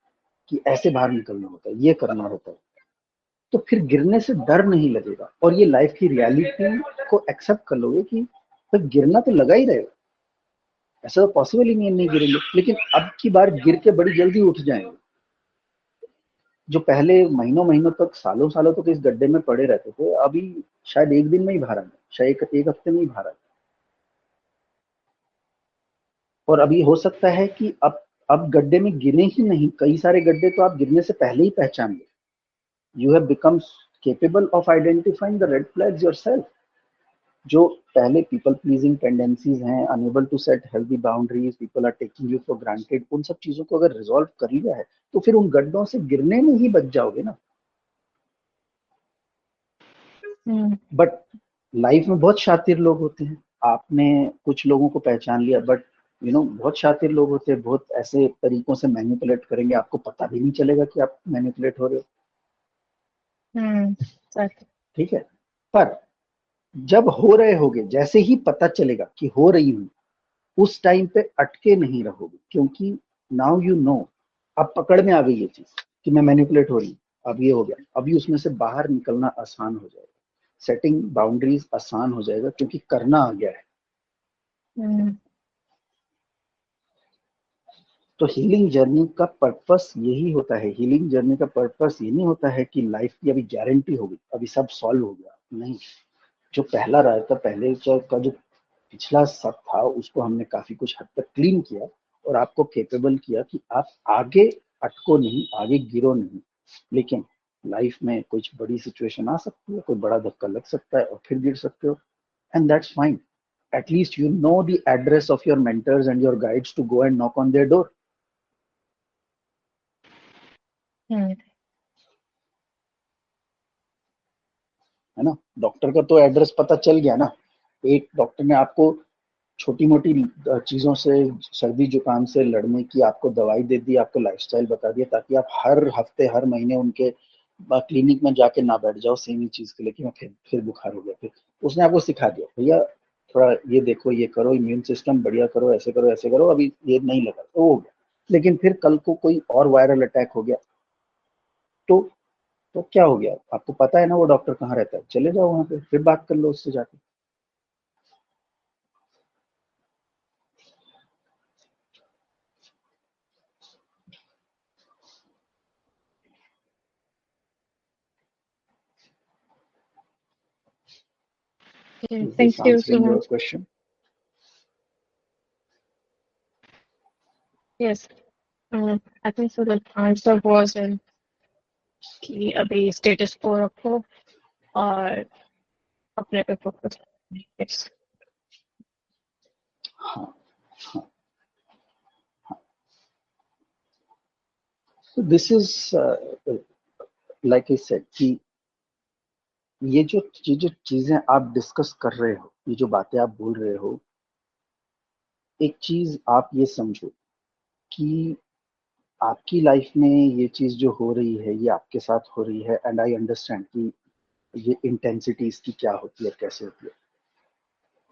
कि ऐसे बाहर निकलना होता है, ये करना होता है, तो फिर गिरने से डर नहीं लगेगा, और ये लाइफ की रियलिटी को एक्सेप्ट कर लोगे कि तो गिरना तो लगा ही रहेगा, ऐसा तो पॉसिबल ही नहीं है नहीं गिरेंगे। लेकिन अब की बार गिर के बड़ी जल्दी उठ जाएंगे। जो पहले महीनों महीनों तक, सालों सालों तक इस गड्ढे में पड़े रहते थे, अभी शायद एक दिन में ही बाहर आ गए, शायद एक हफ्ते में ही बाहर आ गए। और अभी हो सकता है कि अब गड्ढे में गिरे ही नहीं, कई सारे गड्ढे तो आप गिरने से पहले ही पहचान गए। You have become capable of identifying the red flags yourself। जो पहले पीपल प्लीजिंग टेंडेंसीज हैं, unable to set healthy boundaries, people are taking you for granted, उन सब चीजों को अगर रिजॉल्व कर लिया है, तो फिर उन गड्ढों से गिरने में ही बच जाओगे ना। बट लाइफ में बहुत शातिर लोग होते हैं, आपने कुछ लोगों को पहचान लिया, बट बहुत शातिर लोग होते हैं, बहुत ऐसे तरीकों से मैनिपुलेट करेंगे, आपको पता भी नहीं चलेगा कि आप मैनिपुलेट हो रहे हो। सच। ठीक है, पर जब हो रहे होगे, जैसे ही पता चलेगा कि हो रही हूं, उस टाइम पे अटके नहीं रहोगे, क्योंकि नाउ यू नो, अब पकड़ में आ गई ये चीज कि मैं मैनिपुलेट हो रही हूँ, अब ये हो गया, अभी उसमें से बाहर निकलना आसान हो जाएगा, सेटिंग बाउंड्रीज आसान हो जाएगा, क्योंकि करना आ गया है। तो हीलिंग जर्नी का पर्पस यही होता है। हीलिंग जर्नी का पर्पस ये नहीं होता है कि लाइफ की अभी गारंटी हो गई, अभी सब सॉल्व हो गया, नहीं। जो पहला रहा था, पहले का जो पिछला सब था, उसको हमने काफी कुछ हद तक क्लीन किया और आपको केपेबल किया कि आप आगे अटको नहीं, आगे गिरो नहीं। लेकिन लाइफ में कुछ बड़ी सिचुएशन आ सकती है, कोई बड़ा धक्का लग सकता है और फिर गिर सकते हो, and that's fine. At least you know the address of your mentors and your guides to go and knock on their door. हम्म। है ना? डॉक्टर का तो एड्रेस पता चल गया ना। एक डॉक्टर ने आपको छोटी मोटी चीजों से, सर्दी जुकाम से लड़ने की आपको दवाई दे दी, आपको लाइफस्टाइल बता दिया, ताकि आप हर हफ्ते हर महीने उनके क्लिनिक में जाके ना बैठ जाओ सेम ही चीज के लिए कि मैं फिर बुखार हो गया। फिर उसने आपको सिखा दिया, भैया थोड़ा ये देखो, ये करो, इम्यून सिस्टम बढ़िया करो, ऐसे करो ऐसे करो, अभी ये नहीं लगा तो हो गया। लेकिन फिर कल को कोई और वायरल अटैक हो गया तो तो क्या हो गया? आपको पता है ना वो डॉक्टर कहाँ रहता है, चले जाओ वहां पे, फिर बात कर लो उससे जाके। Okay, Is this thank you so answering your much. question? Yes, I think so the answer was in कि अभी स्टेटस को रखो और अपने पे फोकस। Yes. हाँ हाँ। So this is like I said कि ये जो चीजें आप डिस्कस कर रहे हो, ये जो बातें आप बोल रहे हो, एक चीज आप ये समझो कि आपकी लाइफ में ये चीज जो हो रही है, ये आपके साथ हो रही है, एंड आई अंडरस्टैंड कि ये इंटेंसिटी इसकी क्या होती है, कैसे होती है।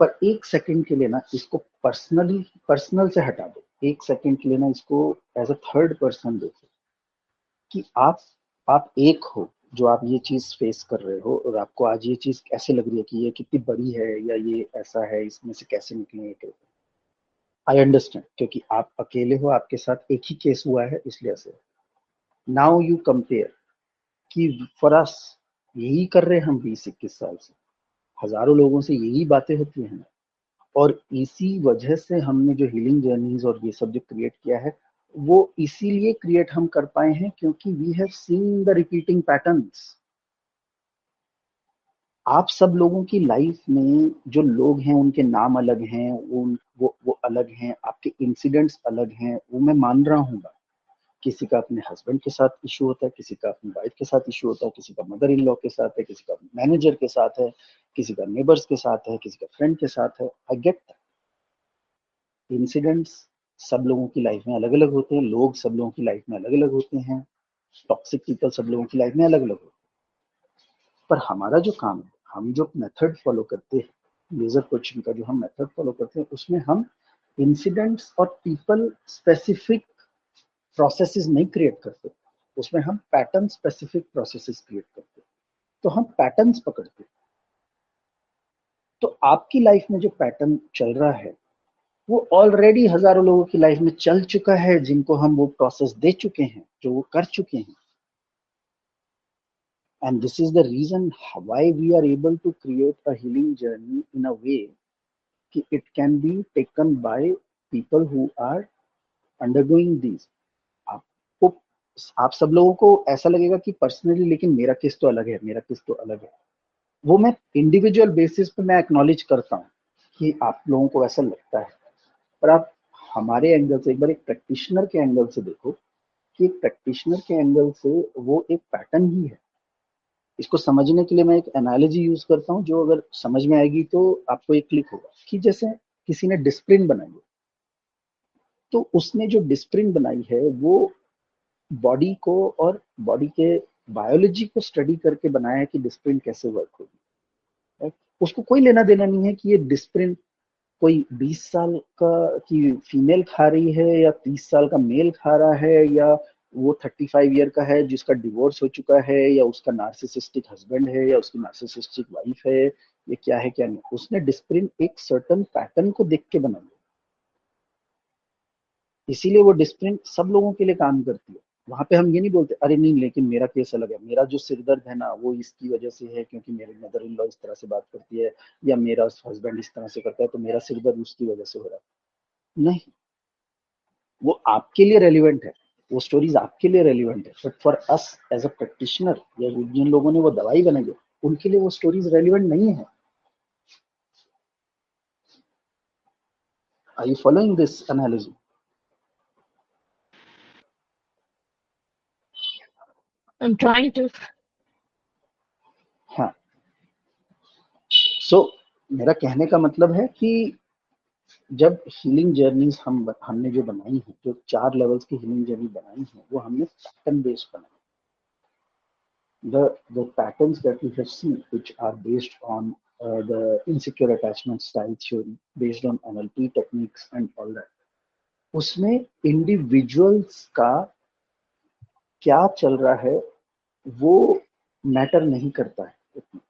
पर एक सेकंड के लिए ना इसको पर्सनल से हटा दो। एक सेकंड के लिए ना इसको एज अ थर्ड पर्सन देखो कि आप एक हो जो आप ये चीज फेस कर रहे हो, और आपको आज ये चीज कैसे लग रही है कि ये कितनी बड़ी है या ये ऐसा है, इसमें से कैसे निकलेंगे। आई अंडरस्टैंड, क्योंकि आप अकेले हो, आपके साथ एक ही केस हुआ है, इसलिए ऐसे। नाउ यू कंपेयर कि फॉर अस यही कर रहे हैं हम 20-21 साल से, हजारों लोगों से यही बातें होती हैं, और इसी वजह से हमने जो हीलिंग जर्नीज और ये सब जो क्रिएट किया है, वो इसीलिए क्रिएट हम कर पाए हैं क्योंकि we have seen the repeating patterns. आप सब लोगों की लाइफ में जो लोग हैं उनके नाम अलग हैं, वो अलग हैं, आपके इंसिडेंट्स अलग हैं, वो मैं मान रहा हूँ। किसी का अपने हस्बैंड के साथ इशू होता है, किसी का अपनी वाइफ के साथ इशू होता है, किसी का मदर इन लॉ के साथ है, किसी का मैनेजर के साथ है, किसी का नेबर्स के साथ है, किसी का फ्रेंड के साथ है। आई गेट इंसिडेंट्स सब लोगों की लाइफ में अलग अलग होते हैं, लोग सब लोगों की लाइफ में अलग अलग होते हैं, टॉक्सिक पीपल सब लोगों की लाइफ में अलग अलग होते हैं। पर हमारा जो काम है, हम जो मेथड फॉलो करते हैं, लेजर कोचिंग का जो हम मेथड फॉलो करते हैं, उसमें हम इंसिडेंट्स और पीपल स्पेसिफिक प्रोसेसेस नहीं क्रिएट करते, उसमें हम पैटर्न स्पेसिफिक प्रोसेसेस क्रिएट करते हैं। तो हम पैटर्न्स पकड़ते हैं। तो आपकी लाइफ में जो पैटर्न चल रहा है, वो ऑलरेडी हजारों लोगों की लाइफ में चल चुका है, जिनको हम वो प्रोसेस दे चुके हैं, जो वो कर चुके हैं। And this is the reason why we are able to create a healing journey in a way कि it can be taken by people who are undergoing these। आपको, आप सब लोगों को ऐसा लगेगा कि पर्सनली, लेकिन मेरा केस तो अलग है, मेरा केस तो अलग है। वो मैं इंडिविजुअल बेसिस पे मैं एक्नॉलेज करता हूँ कि आप लोगों को ऐसा लगता है। पर आप हमारे एंगल से एक बार, एक प्रैक्टिशनर के एंगल से देखो कि एक प्रैक्टिशनर के एंगल से वो एक पैटर्न ही है। इसको समझने के लिए मैं एक एनालॉजी यूज करता हूँ, जो अगर समझ में आएगी तो आपको एक क्लिक होगा कि जैसे किसी ने डिस्प्लिन बनाई है, तो उसने जो डिस्प्लिन बनाई है वो बॉडी को और बॉडी के बायोलॉजी को स्टडी करके बनाया है कि डिस्प्लिन कैसे वर्क होगी। राइट? उसको कोई लेना देना नहीं है कि ये डिस्प्लिन कोई 20 साल का की फीमेल खा रही है या 30 साल का मेल खा रहा है, या वो 35 ईयर का है जिसका डिवोर्स हो चुका है, या उसका नार्सिसिस्टिक हस्बैंड है, या उसकी नार्सिसिस्टिक वाइफ है, ये क्या है क्या नहीं। उसने डिस्प्लिन एक सर्टन पैटर्न को देख के बनाई। इसीलिए वो डिस्प्लिन सब लोगों के लिए काम करती है। वहां पे हम ये नहीं बोलते अरे नहीं लेकिन मेरा केस अलग है, मेरा जो सिर दर्द है ना वो इसकी वजह से है क्योंकि मेरी मदर इन लॉ इस तरह से बात करती है, या मेरा हस्बैंड इस तरह से करता है तो मेरा सिर दर्द उसकी वजह से हो रहा है। नहीं, वो आपके लिए रेलिवेंट है, वो स्टोरीज आपके लिए रेलिवेंट है, but for us as a practitioner या जिन लोगों ने वो दवाई बनाई है उनके लिए वो स्टोरीज रेलिवेंट नहीं है। Are you following this analysis? I'm trying to. हाँ, सो मेरा कहने का मतलब है कि जब हीलिंग जर्नीज हमने जो बनाई है, जो 4 लेवल्स की हीलिंग जर्नी बनाई है, वो हमने पैटर्न बेस्ड बनाई। The patterns that we have seen, which are based on the insecure attachment style theory, based on NLP techniques and all that, उसमें इंडिविजुअल्स का क्या चल रहा है वो मैटर नहीं करता है उतना।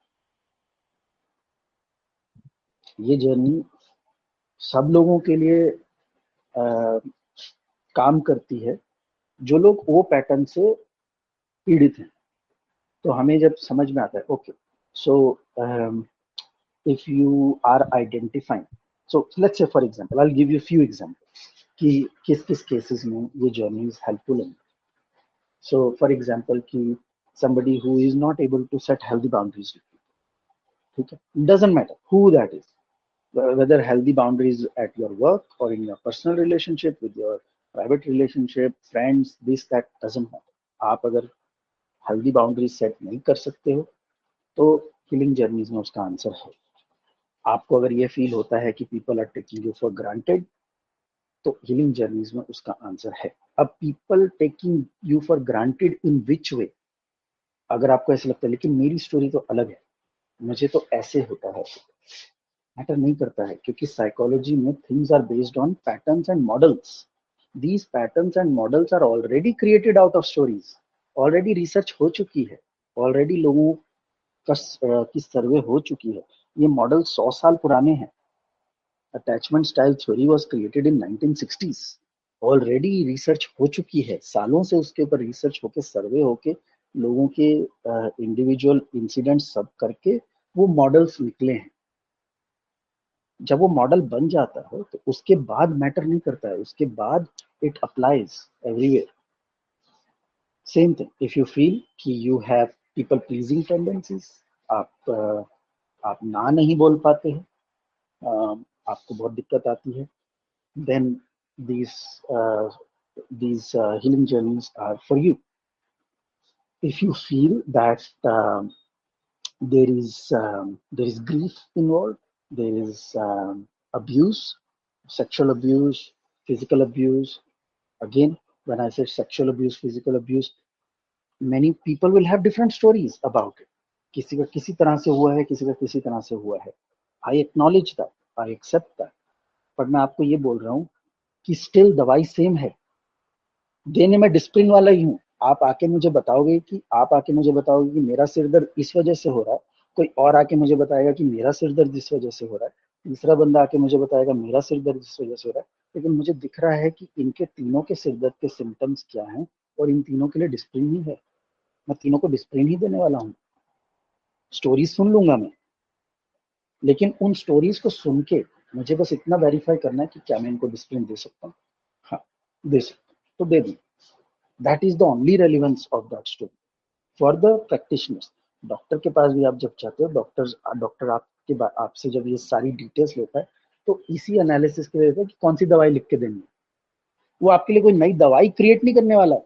ये जर्नी सब लोगों के लिए काम करती है जो लोग वो पैटर्न से पीड़ित हैं। तो हमें जब समझ में आता है okay, so if you are identifying, so let's say for example I will give you few example कि किस किस केसेस में ये जर्नी इज हेल्पफुल है। सो फॉर एग्जांपल कि somebody who is not able to set healthy boundaries with you, ठीक है, doesn't matter who that is, whether healthy boundaries at your work or in your personal relationship with your private relationship friends, this that doesn't matter, आप अगर healthy boundary set नहीं कर सकते हो तो healing journeys में उसका आंसर है। आपको अगर ये फील होता है कि people are taking you for granted तो हीलिंग जर्नीज में उसका आंसर है। अब people taking you for granted in which way, अगर आपको ऐसा लगता है लेकिन मेरी स्टोरी तो अलग है, मुझे तो ऐसे होता है, मैटर नहीं करता है क्योंकि साइकोलॉजी में things are based on patterns and models. These patterns and models are already created out of stories, already research हो चुकी है, ऑलरेडी लोगों की सर्वे हो चुकी है। ये मॉडल 100 साल पुराने हैं। Attachment style theory was created in 1960s, already research हो चुकी है, सालों से उसके ऊपर रिसर्च होके सर्वे होके लोगों के इंडिविजुअल इंसिडेंट्स सब करके वो मॉडल्स निकले हैं। जब वो मॉडल बन जाता है तो उसके बाद मैटर नहीं करता है, उसके बाद it applies everywhere. Same thing if you feel कि you have people pleasing tendencies, आप ना नहीं बोल पाते हैं, आपको बहुत दिक्कत आती है, then these uh, these healing journeys are for you. If you feel that there is grief involved, there is abuse, sexual abuse, physical abuse. Again, when I say sexual abuse, physical abuse, many people will have different stories about it. किसी का किसी तरह से हुआ है, किसी का किसी तरह से हुआ है। I acknowledge that, I accept that, पर मैं आपको ये बोल रहा हूँ कि स्टिल दवाई सेम है, देने में डिस्प्लिन वाला ही हूँ। आप आके मुझे बताओगे कि मेरा सिर दर्द इस वजह से हो रहा है, कोई और आके मुझे बताएगा कि मेरा सिर दर्द इस वजह से हो रहा है, तीसरा बंदा आके मुझे बताएगा मेरा सिर दर्द इस वजह से हो रहा है, लेकिन मुझे दिख रहा है कि इनके तीनों के सिर दर्द के सिम्टम्स क्या हैं और इन तीनों के लिए डिस्प्लिन ही है। मैं तीनों को डिस्प्लिन ही देने वाला हूँ। स्टोरीज सुन लूंगा मैं, लेकिन उन स्टोरीज को सुन के मुझे बस इतना वेरीफाई करना है कि क्या मैं इनको डिस्प्लिन दे सकता हूँ। हाँ, दे सकता तो दे दी। That is the only relevance of that story for the practitioners. Doctor के पास भी आप जब चाहते हो, डॉक्टर आपसे जब ये सारी डिटेल्स लेता है तो इसी एनालिसिस के लिए कि कौन सी दवाई लिख के देनी है। वो आपके लिए कोई नई दवाई क्रिएट नहीं करने वाला है,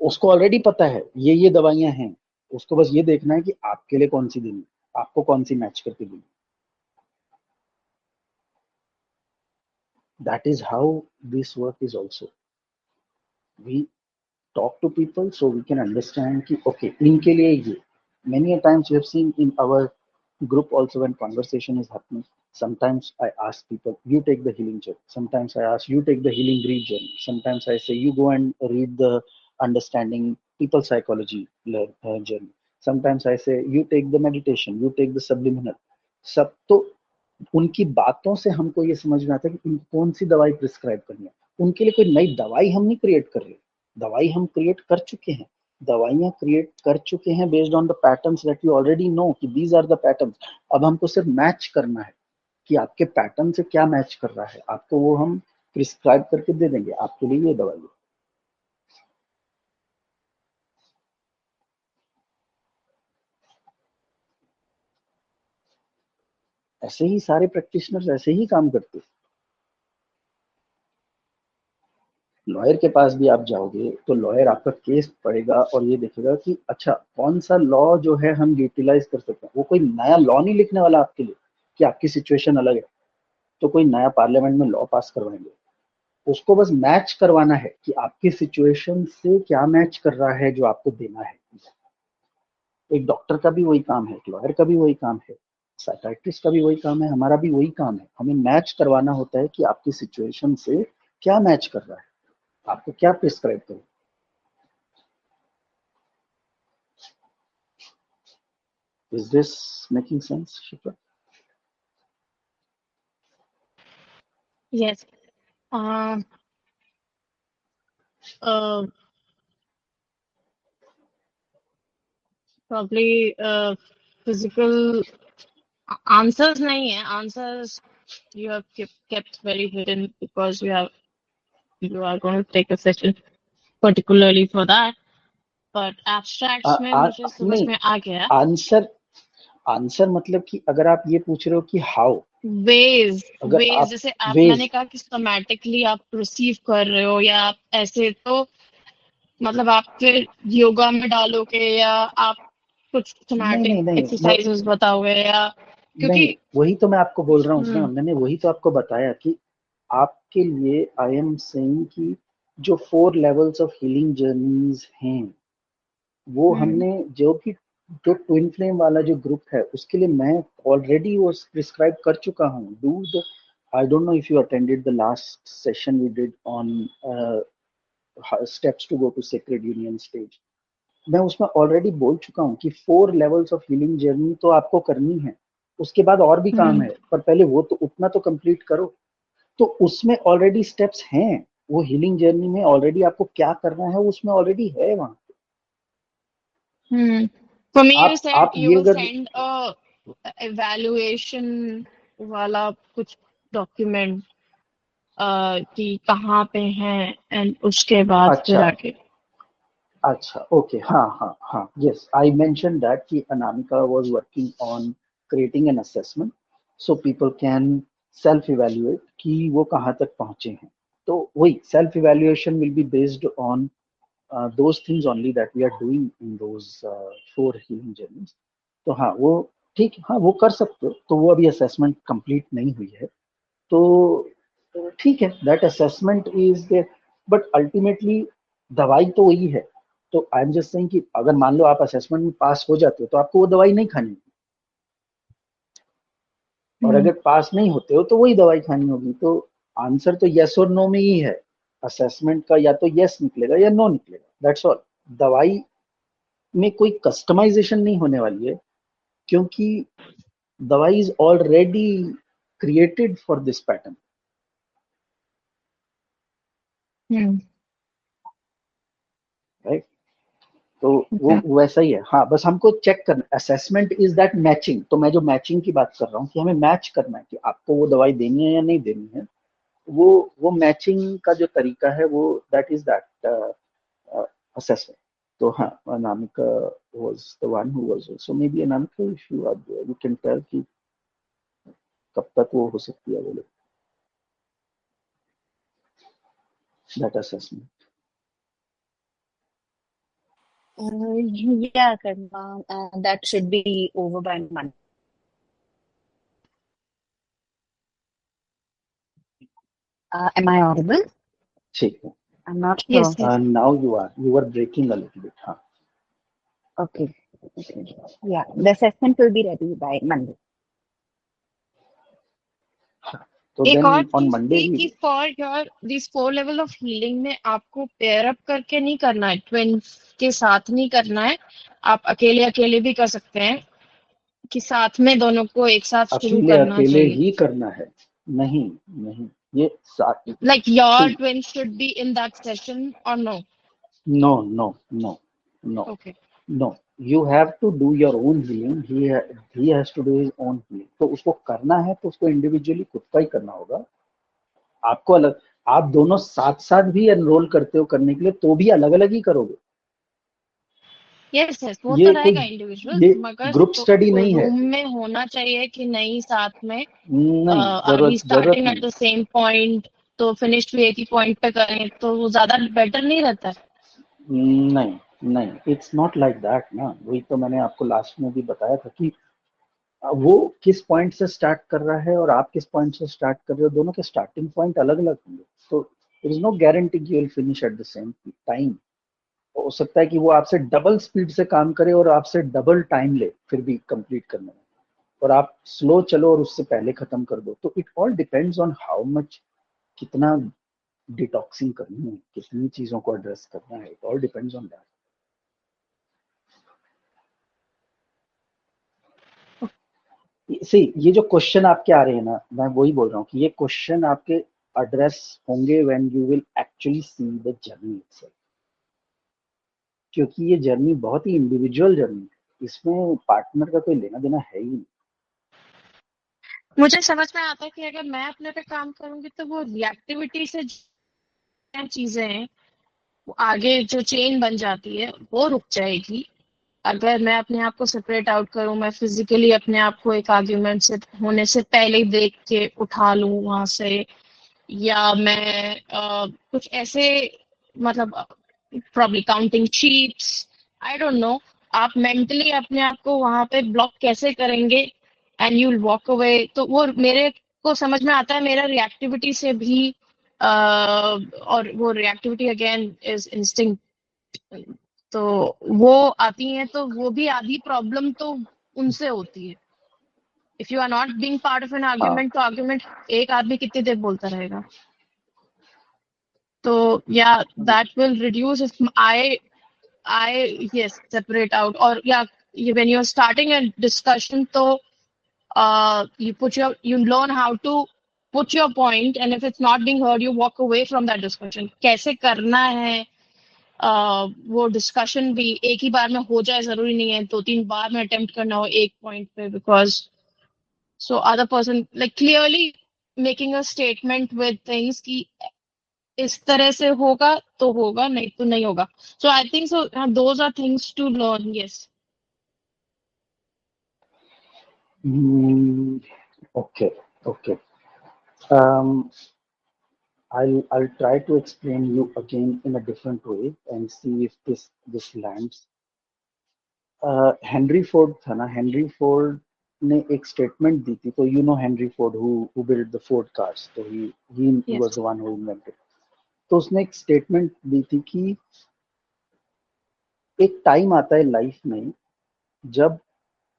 उसको ऑलरेडी पता है ये दवाइयां हैं, उसको बस ये देखना है कि आपके लिए कौन सी देनी, आपको कौन सी मैच करके देनी। That is how this work is also. We talk to people so we can understand ki, okay, inke liye ye. Many a times we have seen in our group also when conversation is happening, sometimes I ask people, you take the healing journey, sometimes I ask you take the healing grief journey, sometimes I say you go and read the understanding people psychology journey, sometimes I say you take the meditation, you take the subliminal सब। तो उनकी बातों से हमको ये समझ में आता है कि कौन सी दवाई प्रिस्क्राइब करनी है। उनके लिए कोई नई दवाई हम नहीं क्रिएट कर रहे, दवाई हम क्रिएट कर चुके हैं, दवाइयां क्रिएट कर चुके हैं based on the patterns that you already know कि दीज आर द पैटर्न्स। अब हमको सिर्फ मैच करना है कि आपके पैटर्न से क्या मैच कर रहा है, आपको वो हम प्रिस्क्राइब करके दे देंगे, आपके लिए ये दवाई है। ऐसे ही सारे प्रैक्टिशनर्स ऐसे ही काम करते हैं। लॉयर के पास भी आप जाओगे तो लॉयर आपका केस पढ़ेगा और ये देखेगा कि अच्छा कौन सा लॉ जो है हम यूटिलाइज कर सकते हैं। वो कोई नया लॉ नहीं लिखने वाला आपके लिए कि आपकी सिचुएशन अलग है तो कोई नया पार्लियामेंट में लॉ पास करवाएंगे। उसको बस मैच करवाना है कि आपकी सिचुएशन से क्या मैच कर रहा है जो आपको देना है। एक डॉक्टर का भी वही काम है, एक लॉयर का भी वही काम है, साइकाइट्रिस्ट का भी वही काम है, हमारा भी वही काम है। हमें मैच करवाना होता है कि आपकी सिचुएशन से क्या मैच कर रहा है, आपको क्या प्रिस्क्राइब करें। Is this making sense, Shikha? Yes. Uh, Probably physical answers nahi hai. Answers you have kept very hidden because you are going to take a session particularly for that. But abstracts में मुझे समझ नहीं, में आ गया. Answer मतलब कि अगर आप ये पूछ रहे हो कि हाउ वेज अगर आप जैसे आप वेज मैंने कहा कि सोमैटिकली आप रिसीव कर रहे हो या आप ऐसे, तो मतलब आप फिर योगा में डालोगे या आप कुछ नहीं सोमैटिक नहीं नहीं एक्सरसाइजेस बताओगे या नहीं, क्योंकि वही तो मैं आपको बोल रहा हूँ ना, मैंने वही तो आपको बताया कि आपके लिए आई एम सेइंग कि जो 4 लेवल्स ऑफ हीलिंग जर्नीज हैं वो हमने जो ट्विन फ्लेम वाला जो ग्रुप है उसके लिए मैं ऑलरेडी वो प्रिस्क्राइब कर चुका हूँ। Do the I don't know if you attended the last session we did on steps to go to sacred union stage. मैं उसमें ऑलरेडी बोल चुका हूँ कि 4 लेवल्स ऑफ हीलिंग जर्नी तो आपको करनी है, उसके बाद और भी काम है, पर पहले वो तो उतना तो कंप्लीट करो। तो उसमें ऑलरेडी स्टेप्स हैं, वो हीलिंग जर्नी में ऑलरेडी आपको क्या करना है उसमें ऑलरेडी है वहां। For me, you said आप you ये will अगर send a evaluation वाला कुछ डॉक्यूमेंट कि कहाँ पे हैं एंड उसके बाद फिर अच्छा आगे. अच्छा ओके हाँ हाँ हाँ यस आई मेंशन दैट कि Anamika was working on creating an assessment so people can self evaluate कि वो कहाँ तक पहुंचे हैं। तो वही self evaluation will be based on those things only that we are doing in those 4 healing journeys। तो हाँ वो ठीक, हाँ वो कर सकते हो। तो वो अभी असेसमेंट कंप्लीट नहीं हुई है तो ठीक है, that assessment is there, but ultimately दवाई तो वही है। तो आई एम जस्ट सेइंग कि अगर मान लो आप असेसमेंट में पास हो जाते हो तो आपको वो दवाई नहीं खानी होगी, और अगर पास नहीं होते हो तो वही दवाई खानी होगी। तो आंसर तो यस और नो में ही है। असेसमेंट का या तो यस निकलेगा या नो निकलेगा, दैट्स ऑल। दवाई में कोई कस्टमाइजेशन नहीं होने वाली है क्योंकि दवाई is already created for this pattern, right. तो वो वैसा ही है। हाँ बस हमको चेक करना, असेसमेंट इज दैट मैचिंग। तो मैं जो मैचिंग की बात कर रहा हूँ कि हमें मैच करना है कि आपको वो दवाई देनी है या नहीं देनी है, वो मैचिंग का जो तरीका है वो दैट इज दैट assessment। तो हाँ Anamika was the one who was, so maybe Anamika if you are there you can tell कि कब तक वो हो सकती है वो that assessment। Yeah, Karma, that should be over by Monday. Am I audible? ठीक है। I'm not Yes, sure. yes. Now you are breaking a little bit। हाँ Okay. Yeah, the assessment will be ready by Monday. तो एक then और on चीज Monday थी कि for your this 4 level of healing में आपको पेयर अप करके नहीं करना है, ट्विन्स के साथ नहीं करना है, आप अकेले अकेले भी कर सकते हैं। कि साथ में दोनों को एक साथ शुरू अकेले करना अकेले चाहिए? ही करना है? नहीं नहीं, ये Like your सी, twin should be in that session or no? No no no no Okay. No, you have to do your own healing, he has to do his own healing. तो उसको करना है तो उसको इंडिविजुअली खुद का ही करना होगा, आपको अलग। आप दोनों साथ साथ भी एनरोल करते हो करने के लिए तो भी अलग अलग ही करोगे। यस यस, वो तो ये कोई, रहेगा इंडिविजुअल, ये मगर ग्रुप तो स्टडी नहीं है। रूम में होना चाहिए कि नहीं साथ में? नहीं, आर वी जरूरत स्टार्टिंग नहीं। एट द सेम पॉइंट, तो फिनिश भी एक ही पॉइंट पे करें तो वो ज्यादा बेटर नहीं रहता है? नहीं नहीं, इट्स नॉट लाइक दैट ना। वही तो मैंने आपको लास्ट में भी बताया था कि वो किस पॉइंट से स्टार्ट कर रहा है और आप किस पॉइंट से स्टार्ट कर रहे हो, दोनों के स्टार्टिंग पॉइंट अलग अलग होंगे। तो देयर इज नो गारंटी कि you will finish at the same time. हो सकता है कि वो आपसे डबल स्पीड से काम करे और आपसे डबल टाइम ले फिर भी कंप्लीट करने में, और आप स्लो चलो और उससे पहले खत्म कर दो। तो it all depends on how much, कितना डिटॉक्सिंग करनी है, कितनी चीजों को एड्रेस करना है, it all depends on that. See, ये जो क्वेश्चन आपके आ रहे हैं ना, मैं वही बोल रहा हूँ कि ये क्वेश्चन आपके एड्रेस होंगे when you will actually see the journey itself, क्योंकि ये जर्नी बहुत ही इंडिविजुअल जर्नी है, इसमें पार्टनर का कोई लेना देना है ही नहीं। मुझे समझ में आता है कि अगर मैं अपने पे काम करूंगी तो वो रिएक्टिविटी से जो चीजें हैं, वो आगे जो चेन बन जाती है वो रुक जाएगी। अगर मैं अपने आप को सेपरेट आउट करूं, मैं फिजिकली अपने आप को एक आर्ग्यूमेंट से होने से पहले ही देख के उठा लूं वहां से, या मैं कुछ ऐसे, मतलब probably counting sheets, I don't no, आप मेंटली अपने आप को वहां पे ब्लॉक कैसे करेंगे and you will walk away, तो वो मेरे को समझ में आता है। मेरा रिएक्टिविटी से भी और वो रिएक्टिविटी अगेन इज इंस्टिंक्ट, तो वो आती हैं तो वो भी आधी प्रॉब्लम तो उनसे होती है। If you are not being part of an हाँ, आर्ग्यूमेंट, तो आर्ग्यूमेंट एक आदमी कितनी देर बोलता रहेगा? तो या that will reduce if I yes separate out, or yeah, when you're starting a discussion, तो you learn how to put your point, and if it's not being heard you walk away from that discussion। कैसे करना है वो discussion भी एक ही बार में हो जाए जरूरी नहीं है, 2-3 बार में अटेम्प्ट करना हो एक पॉइंट पे, because so other person like clearly making a statement with things कि इस तरह से होगा तो होगा, नहीं तो नहीं होगा। So I think so those are things to learn. Yes. Okay okay, um, I'll try to explain you again in a different way and see if this lands. Henry Ford था ना, हेनरी फोर्ड ने एक statement दी थी, तो you know Henry Ford who build the Ford cars, तो ही Yes. Was the one who invented. तो उसने एक स्टेटमेंट दी थी कि एक टाइम आता है लाइफ में जब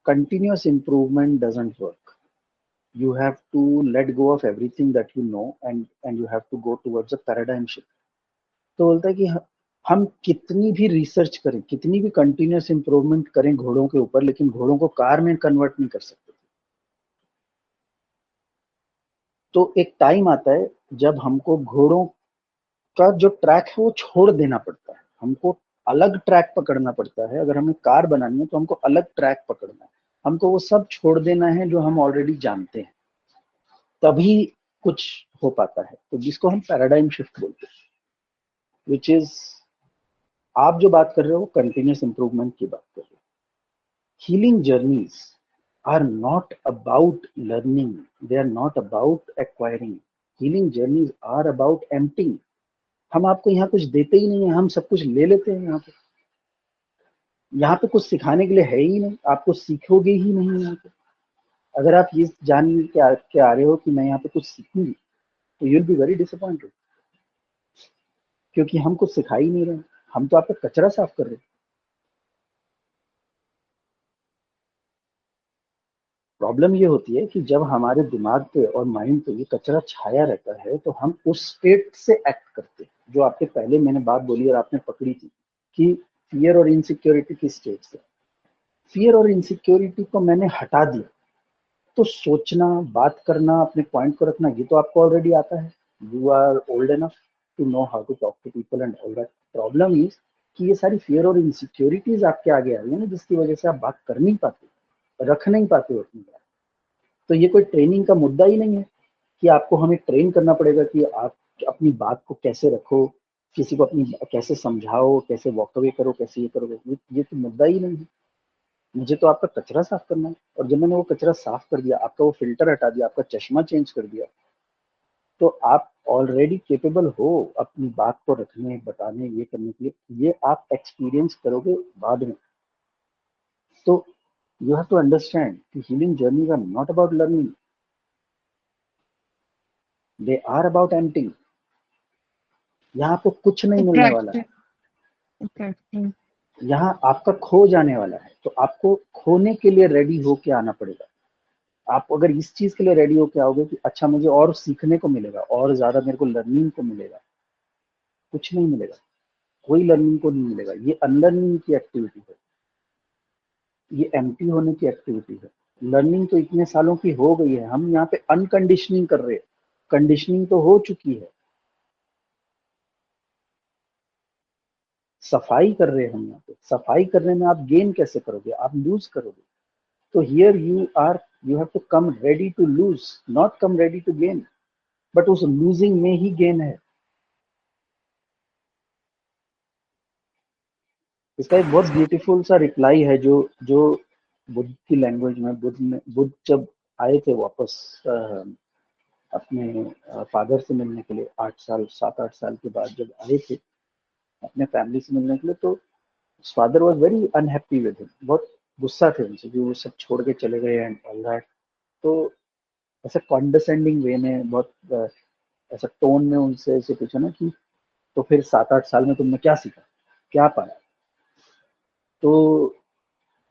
continuous improvement doesn't work, you have to let go of everything that you know and you have to go towards a paradigm shift। तो बोलता है कि हम कितनी भी रिसर्च करें, कितनी भी कंटिन्यूअस इंप्रूवमेंट करें घोड़ों के ऊपर, लेकिन घोड़ों को कार में कन्वर्ट नहीं कर सकते। तो एक टाइम आता है जब हमको घोड़ों का जो ट्रैक है वो छोड़ देना पड़ता है, हमको अलग ट्रैक पकड़ना पड़ता है। अगर हमें कार बनानी है तो हमको अलग ट्रैक पकड़ना है, हमको वो सब छोड़ देना है जो हम ऑलरेडी जानते हैं, तभी कुछ हो पाता है। तो जिसको हम पैराडाइम शिफ्ट बोलते हैं, विच इज, आप जो बात कर रहे हो कंटिन्यूस इंप्रूवमेंट की बात कर रहे हो। Healing journeys are not about learning, they are not about acquiring. Healing journeys are about emptying. हम आपको यहाँ कुछ देते ही नहीं है, हम सब कुछ ले लेते हैं। यहाँ पे कुछ सिखाने के लिए है ही नहीं, आपको सीखोगे ही नहीं यहाँ पे। अगर आप ये जान के आ रहे हो कि मैं यहाँ पे कुछ सीखूंगी, तो you will be very disappointed, क्योंकि हम कुछ सिखा ही नहीं रहे, हम तो आपका कचरा साफ कर रहे हैं। प्रॉब्लम ये होती है कि जब हमारे दिमाग पे और माइंड पे ये कचरा छाया रहता है तो हम उस स्टेट से एक्ट करते हैं, जो आपके पहले मैंने बात बोली और आपने पकड़ी थी कि फियर और इनसिक्योरिटी की स्टेट से। फियर और इनसिक्योरिटी को मैंने हटा दिया, तो सोचना, बात करना, अपने पॉइंट को रखना, ये तो आपको ऑलरेडी आता है. You are old enough to know how to talk to people and all that. Problem is कि ये सारी फियर और इनसिक्योरिटीज आपके आगे आ रही है ना, जिसकी वजह से आप बात कर नहीं पाते, रख नहीं पाते हो अपनी बात. तो ये कोई ट्रेनिंग का मुद्दा ही नहीं है कि आपको हमें ट्रेन करना पड़ेगा कि आप अपनी बात को कैसे रखो, किसी को अपनी कैसे समझाओ, कैसे वॉक अवे करो, कैसे ये करो. ये तो मुद्दा ही नहीं है. मुझे तो आपका कचरा साफ करना है, और जब मैंने वो कचरा साफ कर दिया, आपका वो फिल्टर हटा दिया, आपका चश्मा चेंज कर दिया, तो आप ऑलरेडी केपेबल हो अपनी बात को रखने, बताने, ये करने के लिए. ये आप एक्सपीरियंस करोगे बाद में. तो यू हैव टू अंडरस्टैंड कि healing journeys are not about learning, they are about emptying. यहाँ आपको कुछ नहीं मिलने वाला है, एग्जैक्टली. यहाँ आपका खो जाने वाला है. तो आपको खोने के लिए रेडी होके आना पड़ेगा. आप अगर इस चीज के लिए रेडी होके आओगे कि अच्छा मुझे और सीखने को मिलेगा, और ज्यादा मेरे को लर्निंग को मिलेगा, कुछ नहीं मिलेगा. कोई लर्निंग को नहीं मिलेगा. ये अनलर्निंग की एक्टिविटी है, ये एम्प्टी होने की एक्टिविटी है. लर्निंग तो इतने सालों की हो गई है, हम यहाँ पे अनकंडीशनिंग कर रहे हैं. कंडीशनिंग तो हो चुकी है, सफाई कर रहे हैं हम यहाँ पे. सफाई करने में आप गेन कैसे करोगे, आप लूज करोगे. तो here you have to come ready to lose, not come ready to gain. But उस लूजिंग में ही गेन है. इसका एक बहुत ब्यूटीफुल सा रिप्लाई है जो जो बुद्ध की लैंग्वेज में, बुद्ध जब आए थे वापस अपने फादर से मिलने के लिए 8 साल, 7-8 साल के बाद जब आए थे अपने फैमिली से मिलने के लिए, तो father was very unhappy with him. बहुत गुस्सा थे उनसे कि वो सब छोड़ के चले गए एंड ऑल दैट. तो ऐसा कॉन्डरसेंडिंग वे में, बहुत ऐसा टोन में उनसे ऐसे पूछा ना कि तो फिर 7-8 साल में तुमने क्या सीखा, क्या पाया. तो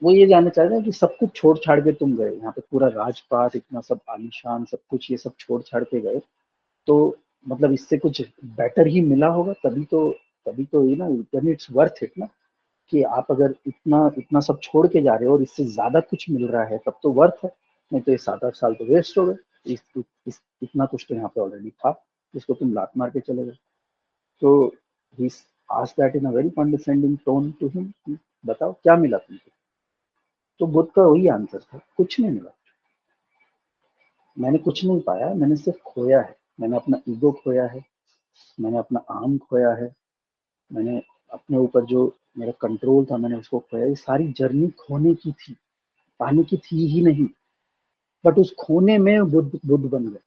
वो ये जानना चाह रहे हैं कि सब कुछ छोड़ छाड़ के तुम गए, यहाँ पे पूरा राजपाट, इतना सब आलीशान सब कुछ, ये सब छोड़ छाड़ के गए, तो मतलब इससे कुछ बेटर ही मिला होगा, तभी तो ये ना, देन इट्स वर्थ इट ना. कि आप अगर इतना इतना सब छोड़ के जा रहे हो और इससे ज्यादा कुछ मिल रहा है, तब तो वर्थ है. नहीं तो ये 7-8 साल तो वेस्ट हो गए. इतना कुछ तो यहाँ पे ऑलरेडी था जिसको तुम लात मार के चले गए. तो he asked that in a very understanding tone to him, बताओ क्या मिला तुमको. तो बुद्ध का वही आंसर था, कुछ नहीं मिला. मैंने कुछ नहीं पाया, मैंने सिर्फ खोया है. मैंने अपना ईगो खोया है, मैंने अपना आम खोया है, मैंने अपने ऊपर जो मेरा कंट्रोल था मैंने उसको खोया. ये सारी जर्नी खोने की थी, पाने की थी ही नहीं. बट उस खोने में बुद्ध बुद्ध बन गए.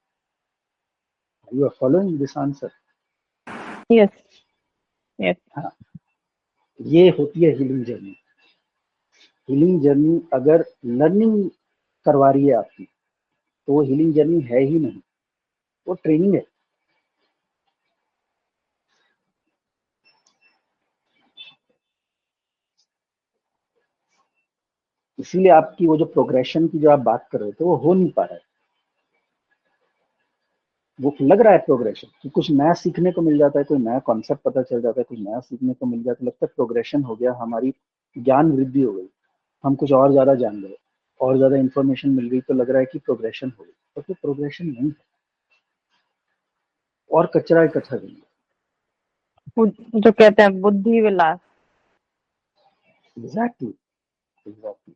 You are following this answer. Yes. Yes. हाँ, ये होती है हीलिंग जर्नी. हीलिंग जर्नी अगर लर्निंग करवा रही है आपकी, तो वो हीलिंग जर्नी है ही नहीं, वो ट्रेनिंग है. इसीलिए आपकी वो जो प्रोग्रेशन की जो आप बात कर रहे थे, वो हो नहीं पा रहा है. वो लग रहा है प्रोग्रेशन कि कुछ नया सीखने को मिल जाता है, कोई नया कॉन्सेप्ट पता चल जाता है, कुछ नया सीखने को मिल जाता है, लगता है प्रोग्रेशन हो गया, हमारी ज्ञान वृद्धि हो गई, हम कुछ और ज्यादा जान गए, और ज्यादा इंफॉर्मेशन मिल गई, तो लग रहा है कि प्रोग्रेशन हो गई. तो फिर प्रोग्रेशन नहीं है, और कचरा इकट्ठा करेंगे. जो कहते हैं बुद्धि विलास. Exactly, exactly.